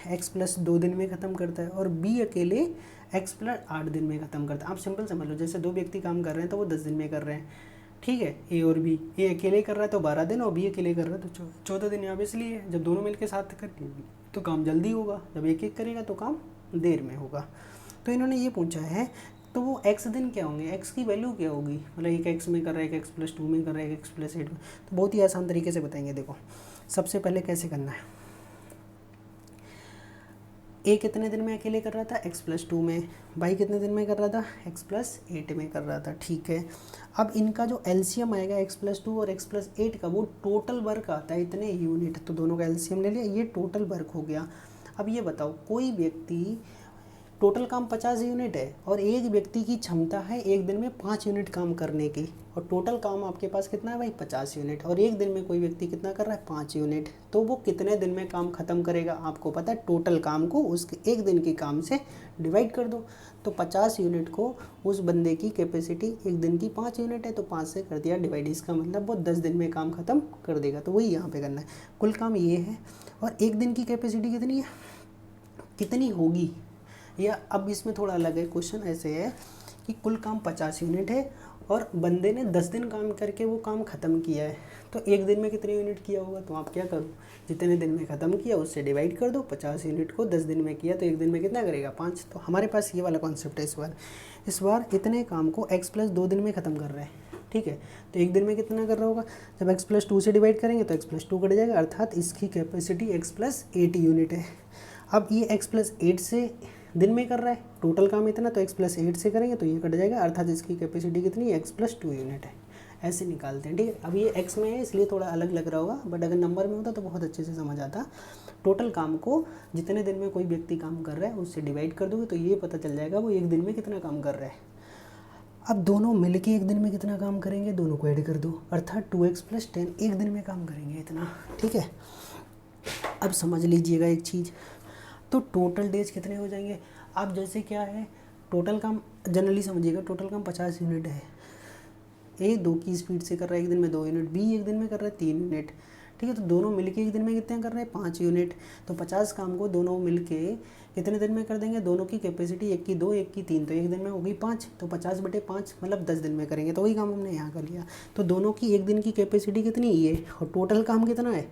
एक्स प्लस 2 दिन में ख़त्म करता है और बी अकेले एक्स प्लस 8 दिन में ख़त्म करता है। आप सिंपल समझ लो, जैसे 2 व्यक्ति काम कर रहे हैं तो वो 10 दिन में कर रहे हैं, ठीक है, ए और बी। ए अकेले कर रहा है तो 12 दिन और बी अकेले कर रहा है तो 14 दिन। यहाँ पे इसलिए जब दोनों मिलकर साथ करेंगे तो काम जल्दी होगा, जब एक एक करेगा तो काम देर में होगा। तो इन्होंने ये पूछा है, तो वो एक्स दिन क्या होंगे, एक्स की वैल्यू क्या होगी, मतलब एक एक्स में कर रहा है, एक एक्स प्लस 2 में कर रहा है, एक एक्स प्लस 8 में। तो बहुत ही आसान तरीके से बताएंगे। देखो सबसे पहले कैसे करना है, ए कितने दिन में अकेले कर रहा था, एक्स प्लस 2 में। बाई कितने दिन में कर रहा था, एक्स प्लस 8 में कर रहा था, ठीक है। अब इनका जो एलसीएम आएगा एक्स प्लस 2 और एक्स प्लस 8 का, वो टोटल वर्क आता है इतने यूनिट, तो दोनों का एलसीएम ले लिया, ये टोटल वर्क हो गया। अब ये बताओ, कोई व्यक्ति, टोटल काम 50 यूनिट है और एक व्यक्ति की क्षमता है एक दिन में 5 यूनिट काम करने की, और टोटल काम आपके पास कितना है भाई, 50 यूनिट, और एक दिन में कोई व्यक्ति कितना कर रहा है, 5 यूनिट। तो वो कितने दिन में काम ख़त्म करेगा, आपको पता है, टोटल काम को उसके एक दिन के काम से डिवाइड कर दो। तो 50 यूनिट को उस बंदे की कैपेसिटी एक दिन की 5 यूनिट है, तो 5 से कर दिया डिवाइड, इसका मतलब वो 10 दिन में काम ख़त्म कर देगा। तो वही यहाँ पे करना है, कुल काम ये है। और एक दिन की कैपेसिटी कितनी है, कितनी होगी, या अब इसमें थोड़ा अलग है क्वेश्चन, ऐसे है कि कुल काम 50 यूनिट है और बंदे ने 10 दिन काम करके वो काम ख़त्म किया है, तो एक दिन में कितने यूनिट किया होगा। तो आप क्या करो, जितने दिन में ख़त्म किया उससे डिवाइड कर दो, 50 यूनिट को 10 दिन में किया तो एक दिन में कितना करेगा, 5। तो हमारे पास ये वाला कॉन्सेप्ट है इस बार इतने काम को एक्स प्लस 2 दिन में ख़त्म कर रहे हैं, ठीक है। तो एक दिन में कितना कर रहा होगा, जब एक्स प्लस 2 से डिवाइड करेंगे तो एक्स प्लस 2 कट जाएगा, अर्थात इसकी कैपेसिटी एक्स प्लस 8 यूनिट है। अब ये एक्स प्लस 8 से दिन में कर रहा है, टोटल काम इतना, तो एक्स प्लस 8 से करेंगे तो ये कट जाएगा, अर्थात इसकी कैपेसिटी कितनी है, एक्स प्लस 2 यूनिट है। ऐसे निकालते हैं, ठीक है। अब ये एक्स में है इसलिए थोड़ा अलग लग रहा होगा, बट अगर नंबर में होता तो बहुत अच्छे से समझ आता। टोटल काम को जितने दिन में कोई व्यक्ति काम कर रहा है उससे डिवाइड कर दोगे तो ये पता चल जाएगा वो एक दिन में कितना काम कर रहा है। अब दोनों मिलके एक दिन में कितना काम करेंगे, दोनों को ऐड कर दो, अर्थात 2x प्लस 10 एक दिन में काम करेंगे इतना, ठीक है। अब समझ लीजिएगा एक चीज़, तो टोटल डेज कितने हो जाएंगे। अब जैसे क्या है, टोटल काम जनरली समझिएगा, टोटल काम 50 यूनिट है, ए 2 की स्पीड से कर रहा है एक दिन में 2 यूनिट, बी एक दिन में कर रहा है 3 यूनिट, ठीक है। तो दोनों मिलके एक दिन में कितने कर रहे हैं, 5 यूनिट। तो 50 काम को दोनों मिलके कितने दिन में कर देंगे, दोनों की कैपेसिटी एक की 2 एक की 3, तो एक दिन में हो गई 5, तो 50/5 मतलब 10 दिन में करेंगे, तो वही काम हमने यहाँ कर लिया। तो दोनों की एक दिन की कैपेसिटी कितनी, ये, और टोटल काम कितना है,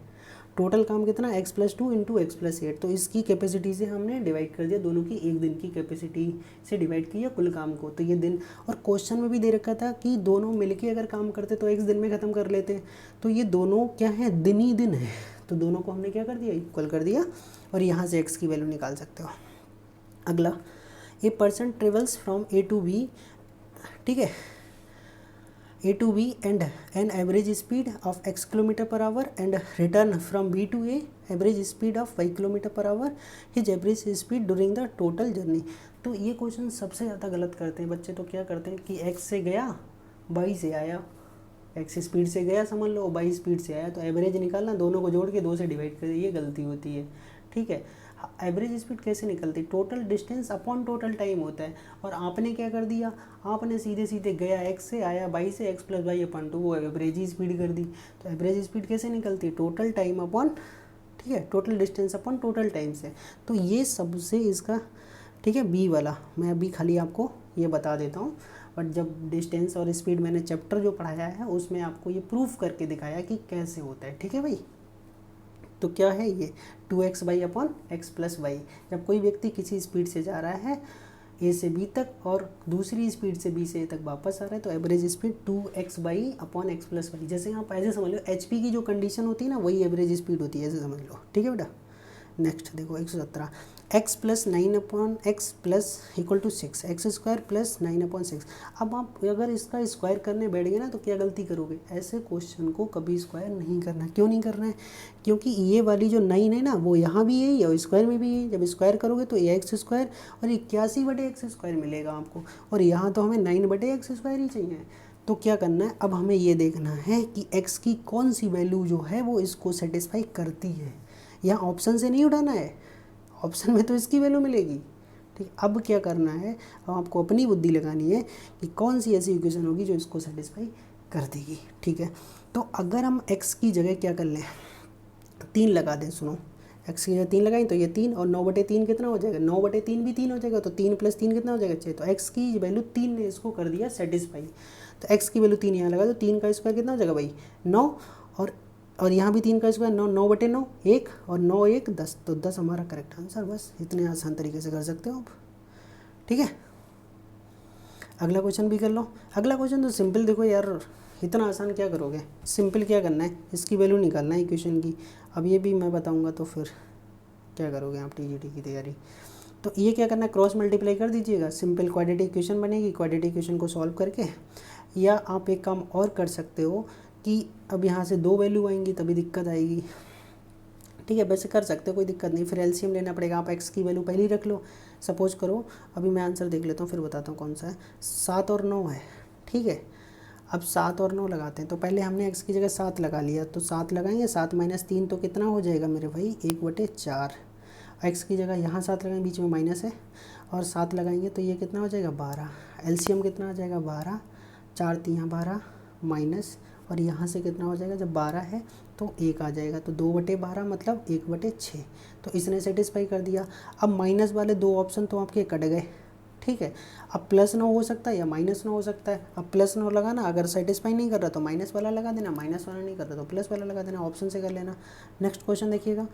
टोटल काम कितना, x plus 2 into x plus 8, तो इसकी कैपेसिटी से हमने डिवाइड कर दिया, दोनों की एक दिन की कैपेसिटी से डिवाइड किया कुल काम को, तो ये दिन। और क्वेश्चन में भी दे रखा था कि दोनों मिलके अगर काम करते तो एक दिन में ख़त्म कर लेते हैं, तो ये दोनों क्या है, दिन ही दिन है, तो दोनों को हमने क्या कर दिया, इक्वल कर दिया, और यहाँ से एक्स की वैल्यू निकाल सकते हो। अगला, a person travels from A to B, ठीक है, A to B and an average speed of x km/h and return from B to A average speed of y km/h, his average speed during the total journey। तो ये question सबसे ज़्यादा गलत करते हैं बच्चे। तो क्या करते हैं कि x से गया, y से आया, x स्पीड से गया समझ लो, y स्पीड से आया, तो एवरेज निकालना, दोनों को जोड़ के 2 से डिवाइड कर दिया, ये गलती होती है, ठीक है। एवरेज स्पीड कैसे निकलती, total distance upon total time होता है, और आपने क्या कर दिया, आपने सीधे सीधे गया x से, आया y से, x प्लस वाई अपन 2, वो एवरेज स्पीड कर दी। तो एवरेज स्पीड कैसे निकलती, टोटल टाइम अपॉन, ठीक है, total distance upon total time से। तो ये सबसे इसका, ठीक है, बी वाला मैं अभी खाली आपको ये बता देता हूँ, बट जब डिस्टेंस और स्पीड मैंने चैप्टर जो पढ़ाया है उसमें आपको ये प्रूफ करके दिखाया कि कैसे होता है, ठीक है भाई। तो क्या है ये, 2x/x प्लस वाई। जब कोई व्यक्ति किसी स्पीड से जा रहा है ए से बी तक और दूसरी स्पीड से बी से ए तक वापस आ रहा है, तो average speed 2x/x plus Y. जैसे आप ऐसे समझ लो, HP की जो कंडीशन होती है ना, वही एवरेज स्पीड होती है, ऐसे समझ लो, ठीक है बेटा। नेक्स्ट देखो 117, x plus 9/x plus equal to 6, x² plus 9/6। अब आप अगर इसका स्क्वायर करने बैठ गए ना तो क्या गलती करोगे, ऐसे क्वेश्चन को कभी स्क्वायर नहीं करना। क्यों नहीं करना है, क्योंकि ये वाली जो 9 है ना, वो यहाँ भी है और स्क्वायर में भी है। जब स्क्वायर करोगे तो x² और 81/x² मिलेगा आपको, और यहाँ तो हमें 9/x² ही चाहिए। तो क्या करना है, अब हमें ये देखना है कि x की कौन सी वैल्यू जो है वो इसको सेटिस्फाई करती है। यहाँ ऑप्शन से नहीं उठाना है, ऑप्शन में तो इसकी वैल्यू मिलेगी। ठीक, अब क्या करना है, अब आपको अपनी बुद्धि लगानी है कि कौन सी ऐसी इक्वेशन होगी जो इसको सेटिस्फाई कर देगी। ठीक है, तो अगर हम x की जगह क्या कर लें, 3 लगा दें। सुनो, x की जगह 3 लगाएं तो ये 3 और 9/3 कितना हो जाएगा, 9/3 भी 3 हो जाएगा, तो 3 + 3 कितना हो जाएगा 6। तो x की वैल्यू 3 ने इसको कर दिया सेटिस्फाई। तो x की वैल्यू 3 यहाँ लगा, तो 3 का स्क्वायर कितना हो जाएगा भाई 9, और यहाँ भी 3 का स्क्वायर 9, 9/9 1 और 9 1 10, तो 10 हमारा करेक्ट आंसर। बस इतने आसान तरीके से कर सकते हो आप। ठीक है, अगला क्वेश्चन भी कर लो। अगला क्वेश्चन तो सिंपल, देखो यार इतना आसान क्या करोगे, सिंपल क्या करना है, इसकी वैल्यू निकालना है इक्वेशन की। अब ये भी मैं बताऊंगा तो फिर क्या करोगे आप टीजीटी की तैयारी। तो ये क्या करना है, क्रॉस मल्टीप्लाई कर दीजिएगा, सिंपल क्वाड्रेटिक इक्वेशन बनेगी। क्वाड्रेटिक इक्वेशन को सॉल्व करके, या आप एक काम और कर सकते हो कि अब यहाँ से 2 वैल्यू आएंगी तभी दिक्कत आएगी। ठीक है, वैसे कर सकते हो, कोई दिक्कत नहीं, फिर एलसीएम लेना पड़ेगा। आप एक्स की वैल्यू पहले ही रख लो। सपोज करो, अभी मैं आंसर देख लेता हूँ फिर बताता हूँ कौन सा है। 7 और 9 है। ठीक है, अब 7 और 9 लगाते हैं। तो पहले हमने एक्स की जगह 7 लगा लिया, तो 7 लगाएंगे, 7 - 3 तो कितना हो जाएगा मेरे भाई 1/4। एक्स की जगह यहाँ 7 लगाएंगे, बीच में माइनस है, और 7 लगाएंगे तो ये कितना हो जाएगा 12। एलसीएम कितना हो जाएगा 12, 4 3 12 माइनस, और यहाँ से कितना हो जाएगा, जब 12 है तो 1 आ जाएगा, तो 2/12 मतलब 1/6। तो इसने सेटिस्फाई कर दिया। अब माइनस वाले 2 ऑप्शन तो आपके कट गए। ठीक है, अब +9 हो सकता है या -9 हो सकता है। अब +9 लगाना, अगर सेटिस्फाई नहीं कर रहा तो माइनस वाला लगा देना, माइनस वाला नहीं कर रहा तो प्लस वाला लगा देना, ऑप्शन से कर लेना। नेक्स्ट क्वेश्चन देखिएगा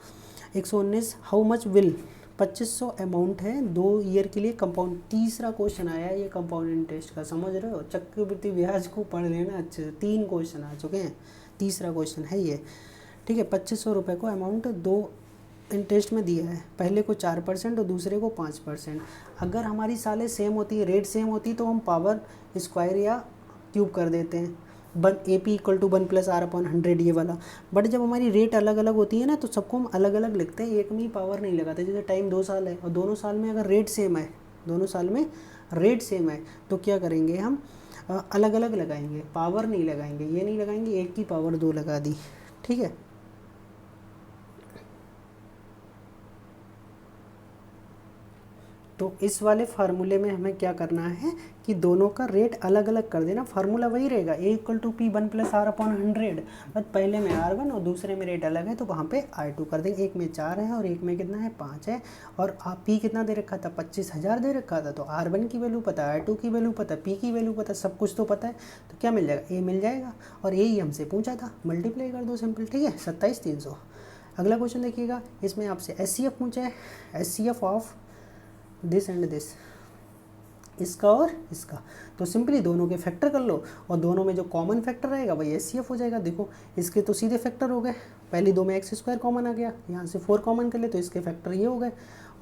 119, हाउ मच विल 2500 अमाउंट है 2 ईयर के लिए कंपाउंड। तीसरा क्वेश्चन आया है ये कंपाउंड इंटरेस्ट का, समझ रहे हो, चक्रवृद्धि ब्याज को पढ़ लेना अच्छे से। 3 क्वेश्चन आ चुके हैं, तीसरा क्वेश्चन है ये। ठीक है, 2500 रुपये को अमाउंट 2 इंटरेस्ट में दिया है, पहले को 4% और दूसरे को 5%। अगर हमारी सालें सेम होती है, रेट सेम होती है, तो हम पावर स्क्वायर या क्यूब कर देते हैं, AP = 1 + R/100 ये वाला। बट जब हमारी रेट अलग अलग होती है ना, तो सबको हम अलग अलग लिखते हैं, एक में ही पावर नहीं लगाते। जैसे टाइम 2 साल है और दोनों साल में अगर रेट सेम है, दोनों साल में रेट सेम है, तो क्या करेंगे हम अलग अलग लगाएंगे, पावर नहीं लगाएंगे, ये नहीं लगाएंगे 1 की पावर 2 लगा दी। ठीक है, तो इस वाले फार्मूले में हमें क्या करना है कि दोनों का रेट अलग अलग कर देना। फार्मूला वही रहेगा, A = P 1 + R/100, बट पहले में R1 और दूसरे में रेट अलग है, तो वहाँ पे R2 कर देंगे। एक में 4 है और एक में कितना है 5 है, और P कितना दे रखा था 25,000 दे रखा था। तो R1 की वैल्यू पता, R2 की वैल्यू पता, P की वैल्यू पता, सब कुछ तो पता है। तो क्या मिल जाएगा, A मिल जाएगा, और यही हमसे पूछा था, मल्टीप्लाई कर दो सिंपल। ठीक है, 27,300। अगला क्वेश्चन देखिएगा, इसमें आपसे SCF पूछा है, SCF of this and this, इसका और इसका। तो सिंपली दोनों के फैक्टर कर लो, और दोनों में जो कॉमन फैक्टर रहेगा वही SCF हो जाएगा। देखो इसके तो सीधे फैक्टर हो गए, पहली 2 में x² कॉमन आ गया, यहाँ से 4 कॉमन कर ले तो इसके फैक्टर ये हो गए,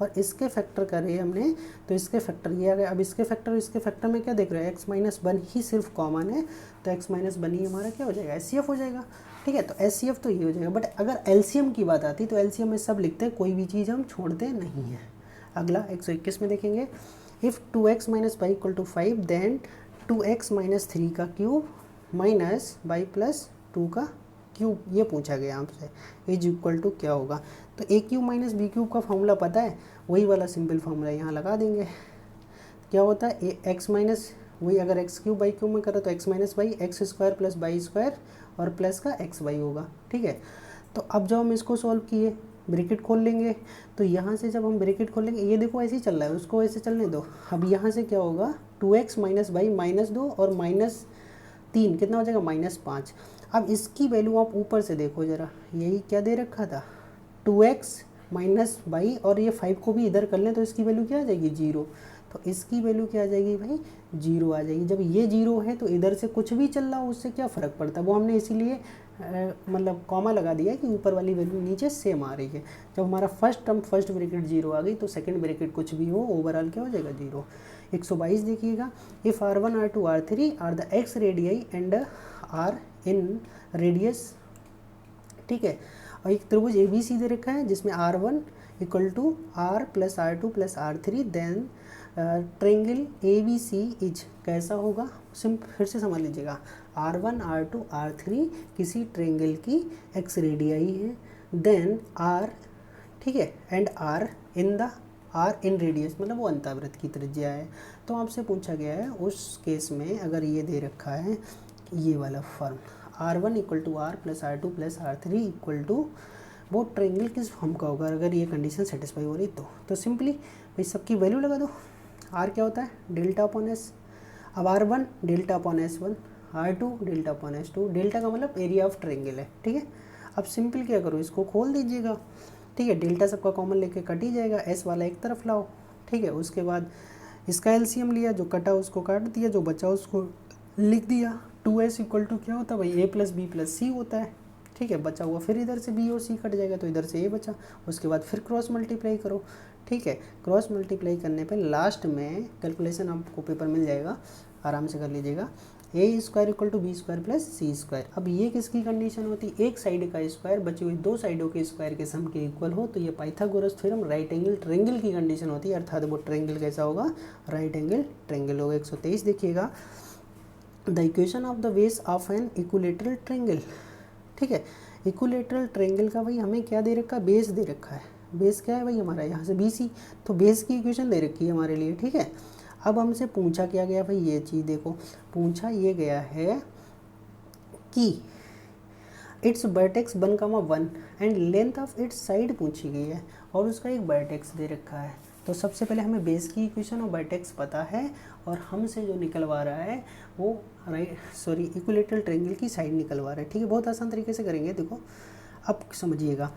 और इसके फैक्टर करे हमने तो इसके फैक्टर ये आ गए। अब इसके फैक्टर में क्या देख रहे हैं, x - 1 ही सिर्फ कॉमन है, तो x - 1 ही हमारा क्या हो जाएगा SCF हो जाएगा। ठीक है, तो SCF तो ये हो जाएगा। बट अगर LCM की बात आती तो LCM में सब लिखते हैं, कोई भी चीज़ हम छोड़ते नहीं हैं। अगला 121 में देखेंगे, if 2x - y = 5 then 2x - 3 का क्यूब माइनस y + 2 का क्यूब, ये पूछा गया आपसे, इज इक्वल टू क्या होगा। तो a³ - b³ का फॉर्मूला पता है, वही वाला सिंपल फॉर्मूला यहाँ लगा देंगे। क्या होता है x माइनस, वही अगर x³ y³ में करो तो x - y x² + y² और प्लस का xy होगा। ठीक है, तो अब जब हम इसको सॉल्व किए, ब्रैकेट खोल लेंगे, तो यहाँ से जब हम ब्रैकेट खोलेंगे, ये देखो ऐसे ही चल रहा है, उसको ऐसे चलने दो। अब यहाँ से क्या होगा 2x - y -2 और -3 कितना हो जाएगा -5। अब इसकी वैल्यू आप ऊपर से देखो ज़रा, यही क्या दे रखा था 2x - y, और ये 5 को भी इधर कर लें तो इसकी वैल्यू क्या आ जाएगी 0। तो इसकी वैल्यू क्या आ जाएगी भाई 0 आ जाएगी। जब ये 0 है तो इधर से कुछ भी चल रहा हो उससे क्या फ़र्क पड़ता है, वो हमने इसीलिए मतलब कॉमा लगा दिया कि ऊपर वाली वैल्यू नीचे सेम आ रही है। जब हमारा फर्स्ट टर्म फर्स्ट ब्रैकेट 0 आ गई तो सेकंड ब्रैकेट कुछ भी हो ओवरऑल क्या हो जाएगा 0। 122 देखिएगा, if R1 R2 R3 are the x radii and r inradius. ठीक है, और एक त्रिभुज ABC दे रखा है जिसमें R1 = R + R2 + R3 then triangle ABC is कैसा होगा। फिर से समझ लीजिएगा, R1 R2 R3 किसी ट्रेंगल की x रेडियाई है, देन R ठीक है, एंड आर इन रेडियस, मतलब वो अंतःवृत्त की त्रिज्या है। तो आपसे पूछा गया है उस केस में अगर ये दे रखा है ये वाला form R1 equal to R plus R2 plus R3 इक्वल टू, वो ट्रायंगल किस फॉर्म का होगा अगर ये कंडीशन सेटिस्फाई हो रही तो सिंपली भाई सबकी वैल्यू लगा दो। R क्या होता है डेल्टा अपॉन एस, अब R1 delta upon S1, R2 delta upon S2, delta का मतलब एरिया ऑफ ट्रायंगल है, ठीक है। अब सिंपल क्या करो, इसको खोल दीजिएगा, ठीक है, डेल्टा सबका कॉमन लेके कट ही जाएगा, एस वाला एक तरफ लाओ, ठीक है। उसके बाद इसका एलसीएम लिया, जो कटा उसको काट दिया, जो बचा उसको लिख दिया। 2s इक्वल टू क्या होता है भाई a प्लस बी प्लस सी होता है, ठीक है। बचा हुआ फिर इधर से b और c कट जाएगा तो इधर से a बचा, उसके बाद फिर क्रॉस मल्टीप्लाई करो, ठीक है। क्रॉस मल्टीप्लाई करने पे लास्ट में कैलकुलेशन आपको पेपर मिल जाएगा, आराम से कर लीजिएगा। A square equal to B square plus C square. अब ये किसकी कंडीशन होती है, एक साइड का स्क्वायर बची हुई दो साइडों के स्क्वायर के सम के इक्वल हो, तो ये Pythagoras theorem right angle triangle की कंडीशन होती है, अर्थात वो ट्रायंगल कैसा होगा, राइट एंगल ट्रायंगल होगा। 123 देखिएगा, the equation of the base of N equilateral triangle, ठीक है। इक्विलेटरल ट्रायंगल का भाई हमें क्या दे रखा है, बेस दे रखा है। बेस क्या है भाई हमारा, यहाँ से BC, तो बेस की इक्वेशन दे रखी है हमारे लिए, ठीक है। अब हमसे पूछा क्या गया भाई, ये चीज़ देखो, पूछा ये गया है कि it's vertex 1,1 and length of its side पूछी गई है और उसका एक वर्टेक्स दे रखा है। तो सबसे पहले हमें बेस की इक्वेशन और वर्टेक्स पता है, और हमसे जो निकलवा रहा है वो इक्विलेटरल ट्रायंगल की साइड निकलवा रहा है, ठीक है। बहुत आसान तरीके से करेंगे, देखो अब समझिएगा,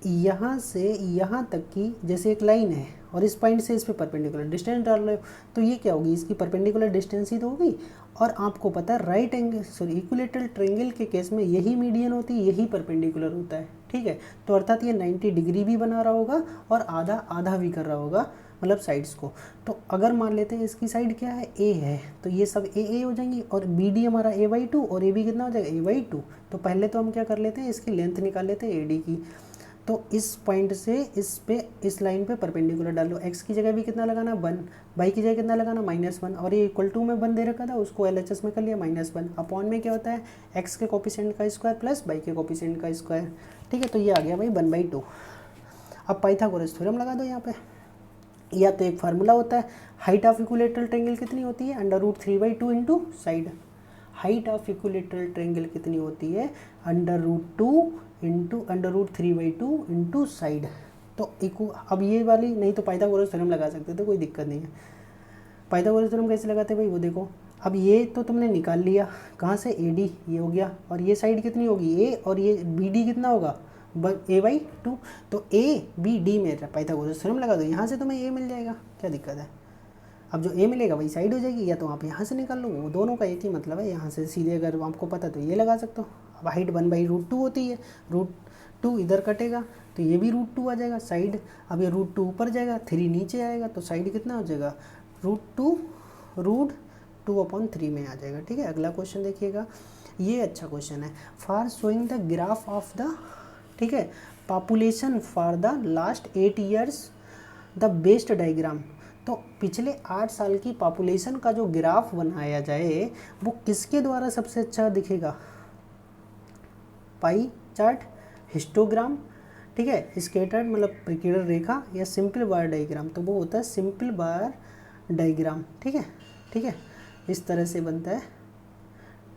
यहाँ से यहाँ तक की जैसे एक लाइन है और इस पॉइंट से इस पे परपेंडिकुलर डिस्टेंस डाल रहे हो, तो ये क्या होगी, इसकी परपेंडिकुलर डिस्टेंस ही तो होगी। और आपको पता है इक्विलेटरल ट्रायंगल के केस में यही मीडियन होती है, यही परपेंडिकुलर होता है, ठीक है। तो अर्थात ये 90 डिग्री भी बना रहा होगा और आधा आधा भी कर रहा होगा, मतलब साइड्स को। तो अगर मान लेते हैं इसकी साइड क्या है, ए है, तो ये सब ए हो जाएंगी, और BD हमारा a/2 और AB कितना हो जाएगा, a/2। तो पहले तो हम क्या कर लेते हैं, इसकी लेंथ निकाल लेते हैं AD की। तो इस पॉइंट से इस लाइन पे परपेंडिकुलर डाल लो, x की जगह भी कितना लगाना 1, y की जगह कितना लगाना -1, और ये इक्वल टू में 1 दे रखा था, उसको LHS में कर लिया -1, अपॉन में क्या होता है x के कोफिशिएंट का स्क्वायर प्लस y के कोफिशिएंट का स्क्वायर, ठीक है। तो ये आ गया भाई 1/2। अब पाइथागोरस थ्योरम लगा दो यहाँ पे, या तो एक फार्मूला होता है, हाइट ऑफ इक्विलेटरल ट्रायंगल कितनी होती है, √3/2 into side. Height of equilateral triangle कितनी होती है, √2 इंटू √3/2 इंटू साइड। तो अब ये वाली नहीं तो पाइथागोरस थ्योरम लगा सकते थे, कोई दिक्कत नहीं है। पाइथागोरस थ्योरम कैसे लगाते हैं भाई, वो देखो, अब ये तो तुमने निकाल लिया, कहाँ से AD ये हो गया, और ये साइड कितनी होगी A, और ये BD कितना होगा a/2, तो ABD में पाइथागोरस थ्योरम लगा दो, यहाँ से तुम्हें A मिल जाएगा, क्या दिक्कत है। अब जो A मिलेगा वही साइड हो जाएगी, या तो आप यहाँ से निकाल लो, वो दोनों का एक ही मतलब है, यहाँ से सीधे अगर आपको पता तो ये लगा सकते हो। अब हाइट 1/√2 होती है, √2 इधर कटेगा तो ये भी √2 आ जाएगा साइड। अब ये √2 ऊपर जाएगा, 3 नीचे आएगा, तो साइड कितना हो जाएगा, √2/3 में आ जाएगा, ठीक है। अगला क्वेश्चन देखिएगा, ये अच्छा क्वेश्चन है, for showing the graph of the, ठीक है, population for the last 8 years the best diagram. तो पिछले 8 साल की पॉपुलेशन का जो ग्राफ बनाया जाए वो किसके द्वारा सबसे अच्छा दिखेगा, पाई चार्ट, हिस्टोग्राम, ठीक है, स्कैटर्ड मतलब प्रकीर्णन रेखा, या सिंपल बार डायग्राम। तो वो होता है सिंपल बार डायग्राम, ठीक है, ठीक है, इस तरह से बनता है,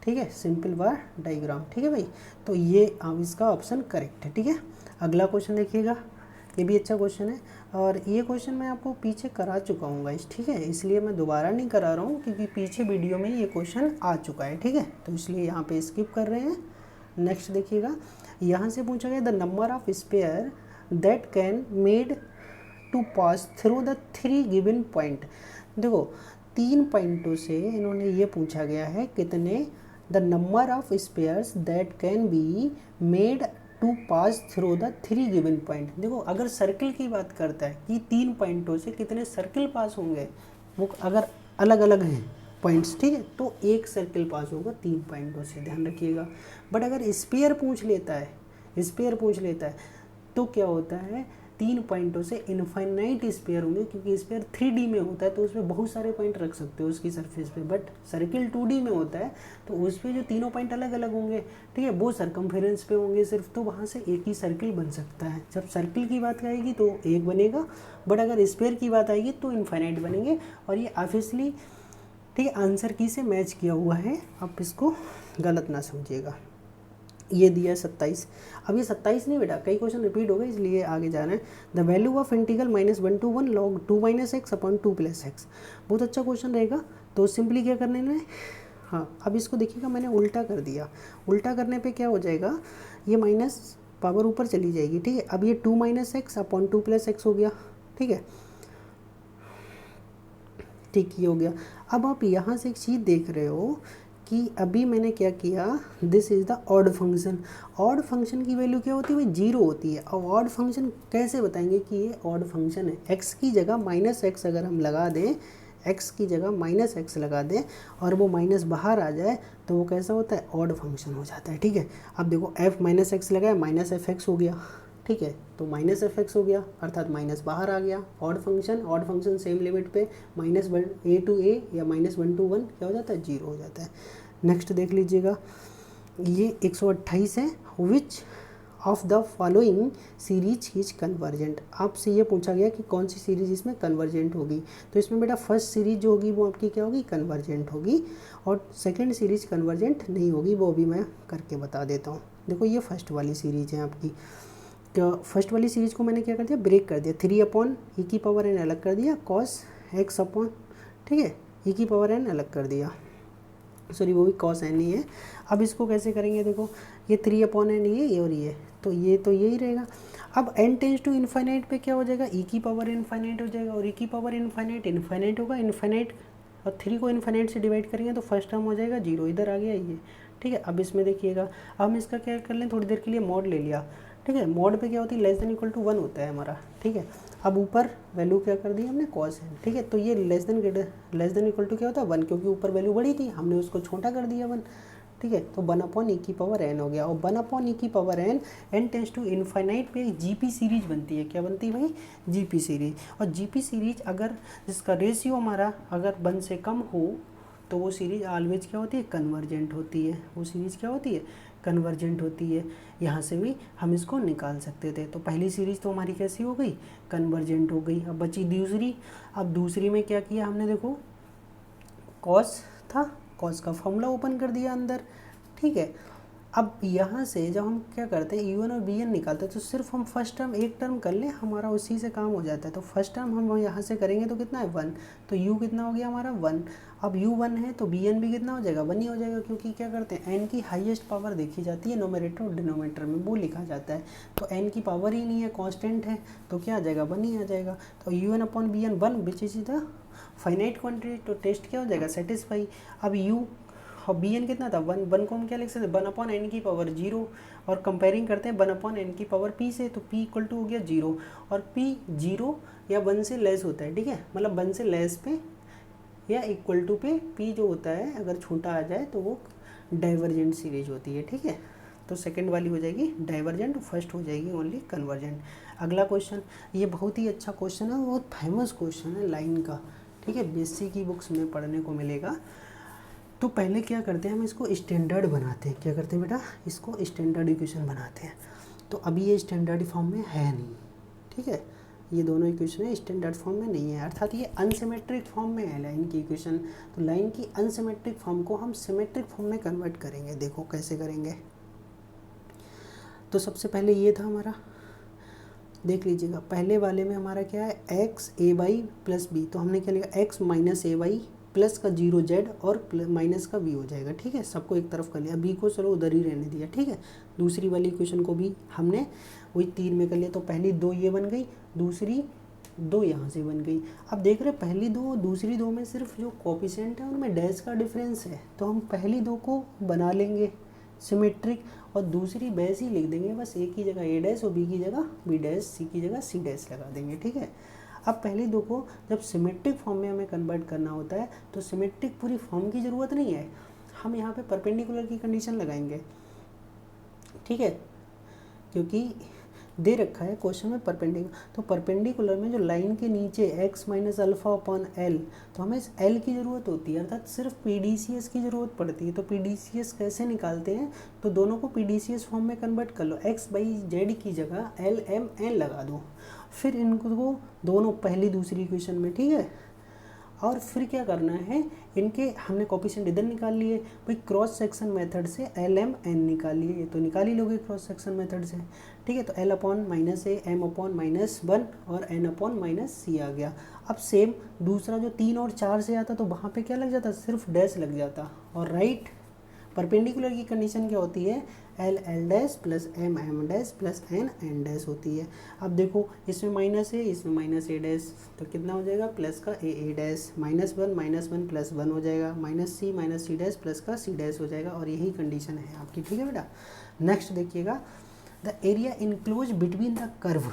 ठीक है, सिंपल बार डायग्राम, ठीक है भाई। तो ये अब इसका ऑप्शन करेक्ट है, ठीक है। अगला क्वेश्चन देखिएगा, ये भी अच्छा क्वेश्चन है, और ये क्वेश्चन मैं आपको पीछे करा चुका हूँ गाइस, ठीक है, इसलिए मैं दोबारा नहीं करा रहा हूँ, क्योंकि पीछे वीडियो में ये क्वेश्चन आ चुका है, ठीक है, तो इसलिए यहाँ पे स्किप कर रहे हैं। नेक्स्ट देखिएगा, यहाँ से पूछा गया the number of sphere that can made to pass through the 3 given point. देखो 3 पॉइंटों से इन्होंने ये पूछा गया है कितने, the number of spheres that can be made to pass through the 3 given point. देखो अगर सर्कल की बात करता है कि 3 पॉइंटों से कितने सर्कल पास होंगे, वो अगर अलग अलग हैं पॉइंट्स, ठीक है, तो एक सर्कल पास होगा 3 पॉइंटों से, ध्यान रखिएगा। बट अगर स्पेयर पूछ लेता है तो क्या होता है, 3 पॉइंटों से इनफाइनाइट स्फीयर होंगे, क्योंकि स्फीयर 3D में होता है तो उसमें बहुत सारे पॉइंट रख सकते हो उसकी सरफेस पे, बट सर्किल 2D में होता है तो उस पर जो तीनों पॉइंट अलग अलग होंगे, ठीक है, वो सर्कमफेरेंस पे होंगे सिर्फ, तो वहाँ से एक ही सर्किल बन सकता है। जब सर्किल की बात आएगी तो एक बनेगा, बट अगर स्फीयर की बात आएगी तो इनफाइनाइट बनेंगे। और ये ऑब्वियसली, ठीक है, आंसर की से मैच किया हुआ है, आप इसको गलत ना समझिएगा। ये दिया है 27। अब ये 27 नहीं बेटा, कई क्वेश्चन रिपीट हो गए इसलिए आगे जा रहे हैं। The value of integral -1 to 1 log 2 - x upon 2 + x। बहुत अच्छा क्वेश्चन रहेगा। तो सिंपली क्या करने में, हाँ अब इसको देखिएगा मैंने उल्टा कर दिया। उल्टा करने पे क्या हो जाएगा, ये माइनस पावर ऊपर चली जाएगी, ठीक है। अब ये 2 - x अपॉन 2 + x हो गया, ठीक है, ठीक ये हो गया। अब आप यहाँ से एक चीज़ देख रहे हो कि अभी मैंने क्या किया, this is the odd function. Odd function की वैल्यू क्या होती है भाई, 0 होती है। और ऑड फंक्शन कैसे बताएंगे कि ये ऑड फंक्शन है, x की जगह -x अगर हम लगा दें, x की जगह -x लगा दें और वो माइनस बाहर आ जाए तो वो कैसा होता है, ऑड फंक्शन हो जाता है, ठीक है। अब देखो f -x लगाए -fx हो गया, ठीक है, तो -fx हो गया अर्थात माइनस बाहर आ गया। ऑड फंक्शन सेम लिमिट पे -a to a या -1 to 1 क्या हो जाता है, 0 हो जाता है। नेक्स्ट देख लीजिएगा, ये 128 है। Which of the following series is convergent. आपसे ये पूछा गया कि कौन सी सीरीज इसमें कन्वर्जेंट होगी, तो इसमें बेटा फर्स्ट सीरीज जो होगी वो आपकी क्या होगी, कन्वर्जेंट होगी, और सेकंड सीरीज कन्वर्जेंट नहीं होगी, वो भी मैं करके बता देता हूँ। देखो ये फर्स्ट वाली सीरीज है आपकी, तो फर्स्ट वाली सीरीज़ को मैंने क्या कर दिया, ब्रेक कर दिया, 3/e⁴n अलग कर दिया, cos x अपॉन, ठीक है, e⁴n अलग कर दिया, सॉरी वो भी cos n ही है। अब इसको कैसे करेंगे, देखो ये 3/n ये और ये, तो यही रहेगा। अब n टेंस टू इन्फाइनाइट पे क्या हो जाएगा, e⁴ इन्फाइनाइट हो जाएगा, और e⁴ इन्फाइनाइट होगा, इन्फाइनाइट और 3 को इन्फाइनाइट से डिवाइड करेंगे तो फर्स्ट टर्म हो जाएगा 0, इधर आ गया ये, ठीक है। अब इसमें देखिएगा, अब हम इसका क्या कर लें, थोड़ी देर के लिए मॉड ले लिया, ठीक है। मॉड पे क्या होती है, < 1 होता है हमारा, ठीक है। अब ऊपर वैल्यू क्या कर दी हमने, cos n, ठीक है। तो ये < क्या होता है 1, क्योंकि ऊपर वैल्यू बड़ी थी हमने उसको छोटा कर दिया 1, ठीक है। तो 1/e⁴n हो गया, और 1/e⁴n n tends to infinite पे जीपी सीरीज बनती है। क्या बनती है भाई, जीपी सीरीज। और जीपी सीरीज अगर जिसका रेशियो हमारा अगर 1 से कम हो तो वो सीरीज ऑलवेज क्या होती है, कन्वर्जेंट होती है। वो सीरीज क्या होती है, कन्वर्जेंट होती है। यहाँ से भी हम इसको निकाल सकते थे। तो पहली सीरीज तो हमारी कैसी हो गई, कन्वर्जेंट हो गई। अब बची दूसरी। अब दूसरी में क्या किया हमने, देखो कॉस था, कॉस का फॉर्मूला ओपन कर दिया अंदर, ठीक है। अब यहाँ से जब हम क्या करते हैं, u1 और bn निकालते हैं, तो सिर्फ हम फर्स्ट टर्म एक टर्म कर लें, हमारा उसी से काम हो जाता है। तो फर्स्ट टर्म हम यहाँ से करेंगे तो कितना है 1, तो u कितना हो गया हमारा 1। अब u 1 है तो bn भी कितना हो जाएगा, 1 ही हो जाएगा, क्योंकि क्या करते हैं n की हाईएस्ट पावर देखी जाती है नोमिनेटर और डिनोमिनेटर में, वो लिखा जाता है। तो n की पावर ही नहीं है, कांस्टेंट है, तो क्या आ जाएगा, 1 ही आ जाएगा। तो u1/bn 1 which is the finite quantity, तो टेस्ट क्या हो जाएगा, सेटिस्फाई। अब u और bn कितना था 1 को हम क्या लिख सकते हैं, 1/n⁴ और कंपेयरिंग करते हैं 1/n⁴p से, तो p इक्वल टू हो गया 0, और p 0 या 1 से लेस होता है, ठीक है। मतलब 1 से लेस पे या इक्वल टू पे p जो होता है अगर छोटा आ जाए तो वो डाइवर्जेंट सीरीज होती है, ठीक है। तो सेकंड वाली हो जाएगी डाइवर्जेंट, फर्स्ट हो जाएगी ओनली कन्वर्जेंट। अगला क्वेश्चन, ये बहुत ही अच्छा क्वेश्चन है, बहुत फेमस क्वेश्चन है लाइन का, ठीक है, बीएससी की बुक्स में पढ़ने को मिलेगा। तो पहले क्या करते हैं, हम इसको स्टैंडर्ड बनाते हैं। क्या करते हैं बेटा, इसको स्टैंडर्ड इक्वेशन बनाते हैं। तो अभी ये स्टैंडर्ड फॉर्म में है नहीं, ठीक है, ये दोनों इक्वेशन स्टैंडर्ड फॉर्म में नहीं है, अर्थात ये अनसिमेट्रिक फॉर्म में है लाइन की इक्वेशन। तो लाइन की अनसिमेट्रिक फॉर्म को हम सिमेट्रिक फॉर्म में कन्वर्ट करेंगे। देखो कैसे करेंगे। तो सबसे पहले ये था हमारा, देख लीजिएगा, पहले वाले में हमारा क्या है, x a/y + b, तो हमने क्या लिखा, x - a/y प्लस का 0z और माइनस का v हो जाएगा, ठीक है। सबको एक तरफ कर लिया, b को चलो उधर ही रहने दिया, ठीक है। दूसरी वाली इक्वेशन को भी हमने वही 3 में कर लिया। तो पहली 2 ये बन गई, दूसरी 2 यहाँ से बन गई। अब देख रहे पहली 2 दूसरी 2 में सिर्फ जो कोफिशिएंट है उनमें डैश का डिफरेंस है, तो हम पहली 2 को बना लेंगे सिमेट्रिक, और दूसरी वैसे ही लिख देंगे, बस a की जगह a' और b की जगह b', c की जगह c' लगा देंगे, ठीक है। अब पहले 2 को जब सिमेट्रिक फॉर्म में हमें कन्वर्ट करना होता है तो सिमेट्रिक पूरी फॉर्म की ज़रूरत नहीं है, हम यहाँ पे परपेंडिकुलर की कंडीशन लगाएंगे, ठीक है, क्योंकि दे रखा है क्वेश्चन में परपेंडिकुलर, तो परपेंडिकुलर में जो लाइन के नीचे x minus alpha upon L, तो हमें इस l की ज़रूरत होती है, अर्थात सिर्फ PDCS की ज़रूरत पड़ती है। तो PDCS कैसे निकालते हैं, तो दोनों को PDCS फॉर्म में कन्वर्ट कर लो, x बाई जेड की जगह l m n लगा दो, फिर इनको दोनों पहली दूसरी इक्वेशन में, ठीक है। और फिर क्या करना है, इनके हमने कोफिशिएंट इधर निकाल लिए, भाई क्रॉस सेक्शन मेथड से एल एम एन निकाल लिए, ये तो निकाल ही लोगे क्रॉस सेक्शन मेथड से, ठीक है। तो एल अपॉन माइनस ए, एम अपॉन माइनस 1 और एन अपॉन माइनस सी आ गया। अब सेम दूसरा जो 3 और 4 से आता तो वहाँ पे क्या लग जाता, सिर्फ डैश लग जाता। और राइट परपेंडिकुलर की कंडीशन क्या होती है, l l dash plus m m dash plus n n dash होती है। अब देखो इसमें माइनस है, इसमें माइनस ए डैश, तो कितना हो जाएगा प्लस का ए डैश, माइनस वन प्लस 1 हो जाएगा, माइनस सी डैश प्लस का सी डैश हो जाएगा। और यही कंडीशन है आपकी, ठीक है बेटा। नेक्स्ट देखिएगा, the area inclose between the curve,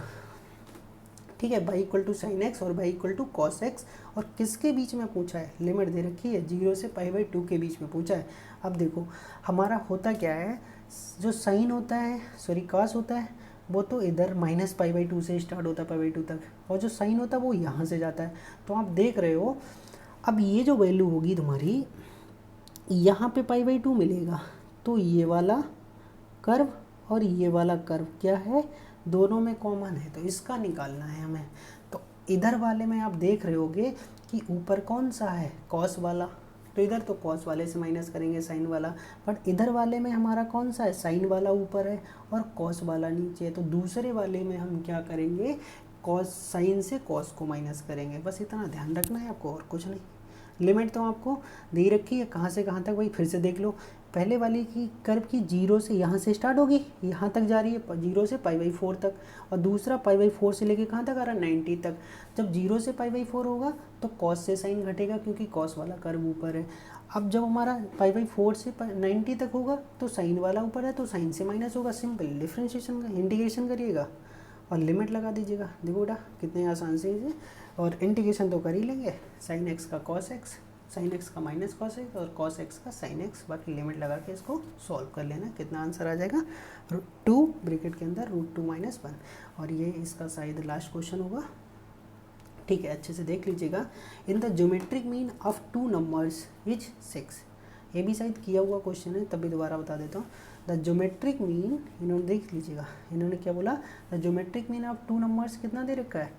ठीक है, Y equal to sine X और Y equal to cos X, और किसके बीच में पूछा है, लिमिट दे रखी है 0 से π/2 के बीच में पूछा है। अब देखो हमारा होता क्या है, जो साइन होता है सॉरी कॉस होता है वो तो इधर माइनस π/2 से स्टार्ट होता है π/2 तक, और जो साइन होता है वो यहाँ से जाता है। तो आप देख रहे हो अब ये जो वैल्यू होगी तुम्हारी, यहाँ पे π/2 मिलेगा, तो ये वाला कर्व और ये वाला कर्व क्या है, दोनों में कॉमन है, तो इसका निकालना है हमें। तो इधर वाले में आप देख रहे होगे कि ऊपर कौन सा है, कॉस वाला, तो इधर तो कॉस वाले से माइनस करेंगे साइन वाला, बट इधर वाले में हमारा कौन सा है, साइन वाला ऊपर है और कॉस वाला नीचे है। तो दूसरे वाले में हम क्या करेंगे, कॉस साइन से कॉस को माइनस करेंगे, बस इतना ध्यान रखना है आपको और कुछ नहीं। लिमिट तो आपको दे रखी है, कहाँ से कहाँ तक वही फिर से देख लो। पहले वाली की कर्व की 0 से यहाँ से स्टार्ट होगी, यहाँ तक जा रही है 0 से π/4 तक, और दूसरा π/4 से लेके कहाँ तक आ रहा है 90 तक। जब 0 से π/4 होगा तो कॉस से साइन घटेगा क्योंकि कॉस वाला कर्व ऊपर है। अब जब हमारा π/4 से 90 तक होगा तो साइन वाला ऊपर है तो साइन से माइनस होगा। सिंपल डिफ्रेंशिएशन का इंटीग्रेशन करिएगा और लिमिट लगा दीजिएगा। देखो बेटा कितने आसान से इसे, और इंटीग्रेशन तो कर ही लेंगे, साइन एक्स का कॉस एक्स, साइन एक्स का माइनस कॉस एक्स और कॉस एक्स का साइन एक्स, बाकी लिमिट लगा के इसको सॉल्व कर लेना। कितना आंसर आ जाएगा, √2 ब्रैकेट के अंदर √2 - 1, और ये इसका शायद लास्ट क्वेश्चन होगा, ठीक है। अच्छे से देख लीजिएगा, in the geometric mean of 2 numbers is 6, ये भी शायद किया हुआ क्वेश्चन है तभी दोबारा बता देता हूँ। द ज्योमेट्रिक मीन, इन्होंने देख लीजिएगा, इन्होंने क्या बोला, the geometric mean of 2 numbers कितना दे रखा है,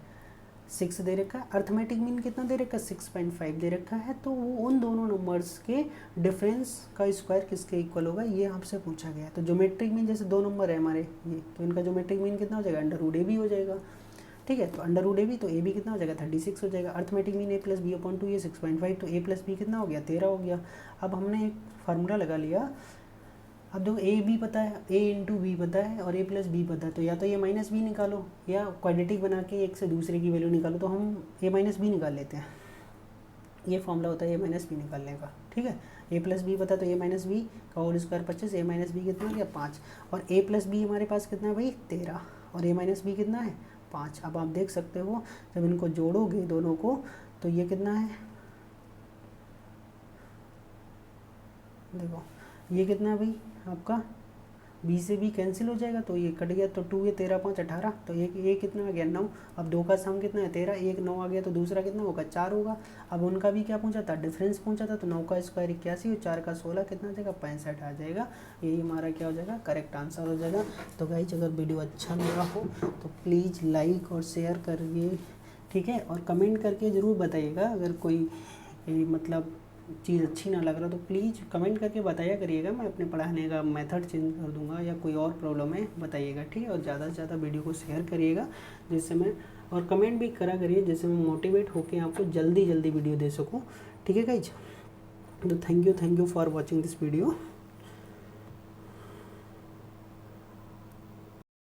6 दे रखा है। अर्थमेटिक मीन कितना दे रखा है, 6.5 दे रखा है। तो वो उन दोनों नंबर्स के डिफरेंस का स्क्वायर किसके इक्वल होगा, ये आपसे पूछा गया है। तो ज्योमेट्रिक मीन जैसे 2 नंबर है हमारे ये, तो इनका ज्योमेट्रिक मीन कितना हो जाएगा, √ab हो जाएगा, ठीक है। तो √ab तो a भी कितना हो जाएगा 36 हो जाएगा। Arithmetic mean a + b upon 2, ये 6.5, तो a + b कितना हो गया 13 हो गया। अब हमने एक फार्मूला लगा लिया, अब देखो a b पता है, a × b पता है और a + b पता है, तो या तो ये -b निकालो या क्वाड्रेटिक बना के एक से दूसरे की वैल्यू निकालो। तो हम a - b निकाल लेते हैं, ये फॉर्मूला होता है a - b निकालने का, ठीक है। a + b पता तो a - b का होल स्क्वायर 25, a - b कितना गया 5, और a + b हमारे पास कितना है भाई 13, और a - b कितना है 5। अब आप देख सकते हो जब इनको जोड़ोगे दोनों को तो ये कितना है, देखो ये कितना है भाई आपका, b से b कैंसिल हो जाएगा तो ये कट गया, तो 2 ये 13 5 18, तो ये कितना आ गया 9। अब 2 का सम कितना है 13, 1 9 आ गया, तो दूसरा कितना होगा 4 होगा। अब उनका भी क्या पूछा था, डिफरेंस पूछा था, तो 9 का स्क्वायर 81 और 4 का 16 कितना आ जाएगा 65 आ जाएगा। यही हमारा क्या हो जाएगा, करेक्ट आंसर हो जाएगा। तो गाइस अगर वीडियो अच्छा लगा हो तो प्लीज़ लाइक और शेयर करिए, ठीक है, और कमेंट करके ज़रूर बताइएगा। अगर कोई मतलब चीज़ अच्छी ना लग रहा तो प्लीज़ कमेंट करके बताया करिएगा, मैं अपने पढ़ाने का मेथड चेंज कर दूंगा, या कोई और प्रॉब्लम है बताइएगा, ठीक है। और ज़्यादा से ज़्यादा वीडियो को शेयर करिएगा जिससे मैं, और कमेंट भी करा करिए जिससे मैं मोटिवेट होकर आपको जल्दी वीडियो दे सकूँ, ठीक है गाइज। तो thank you for watching this video.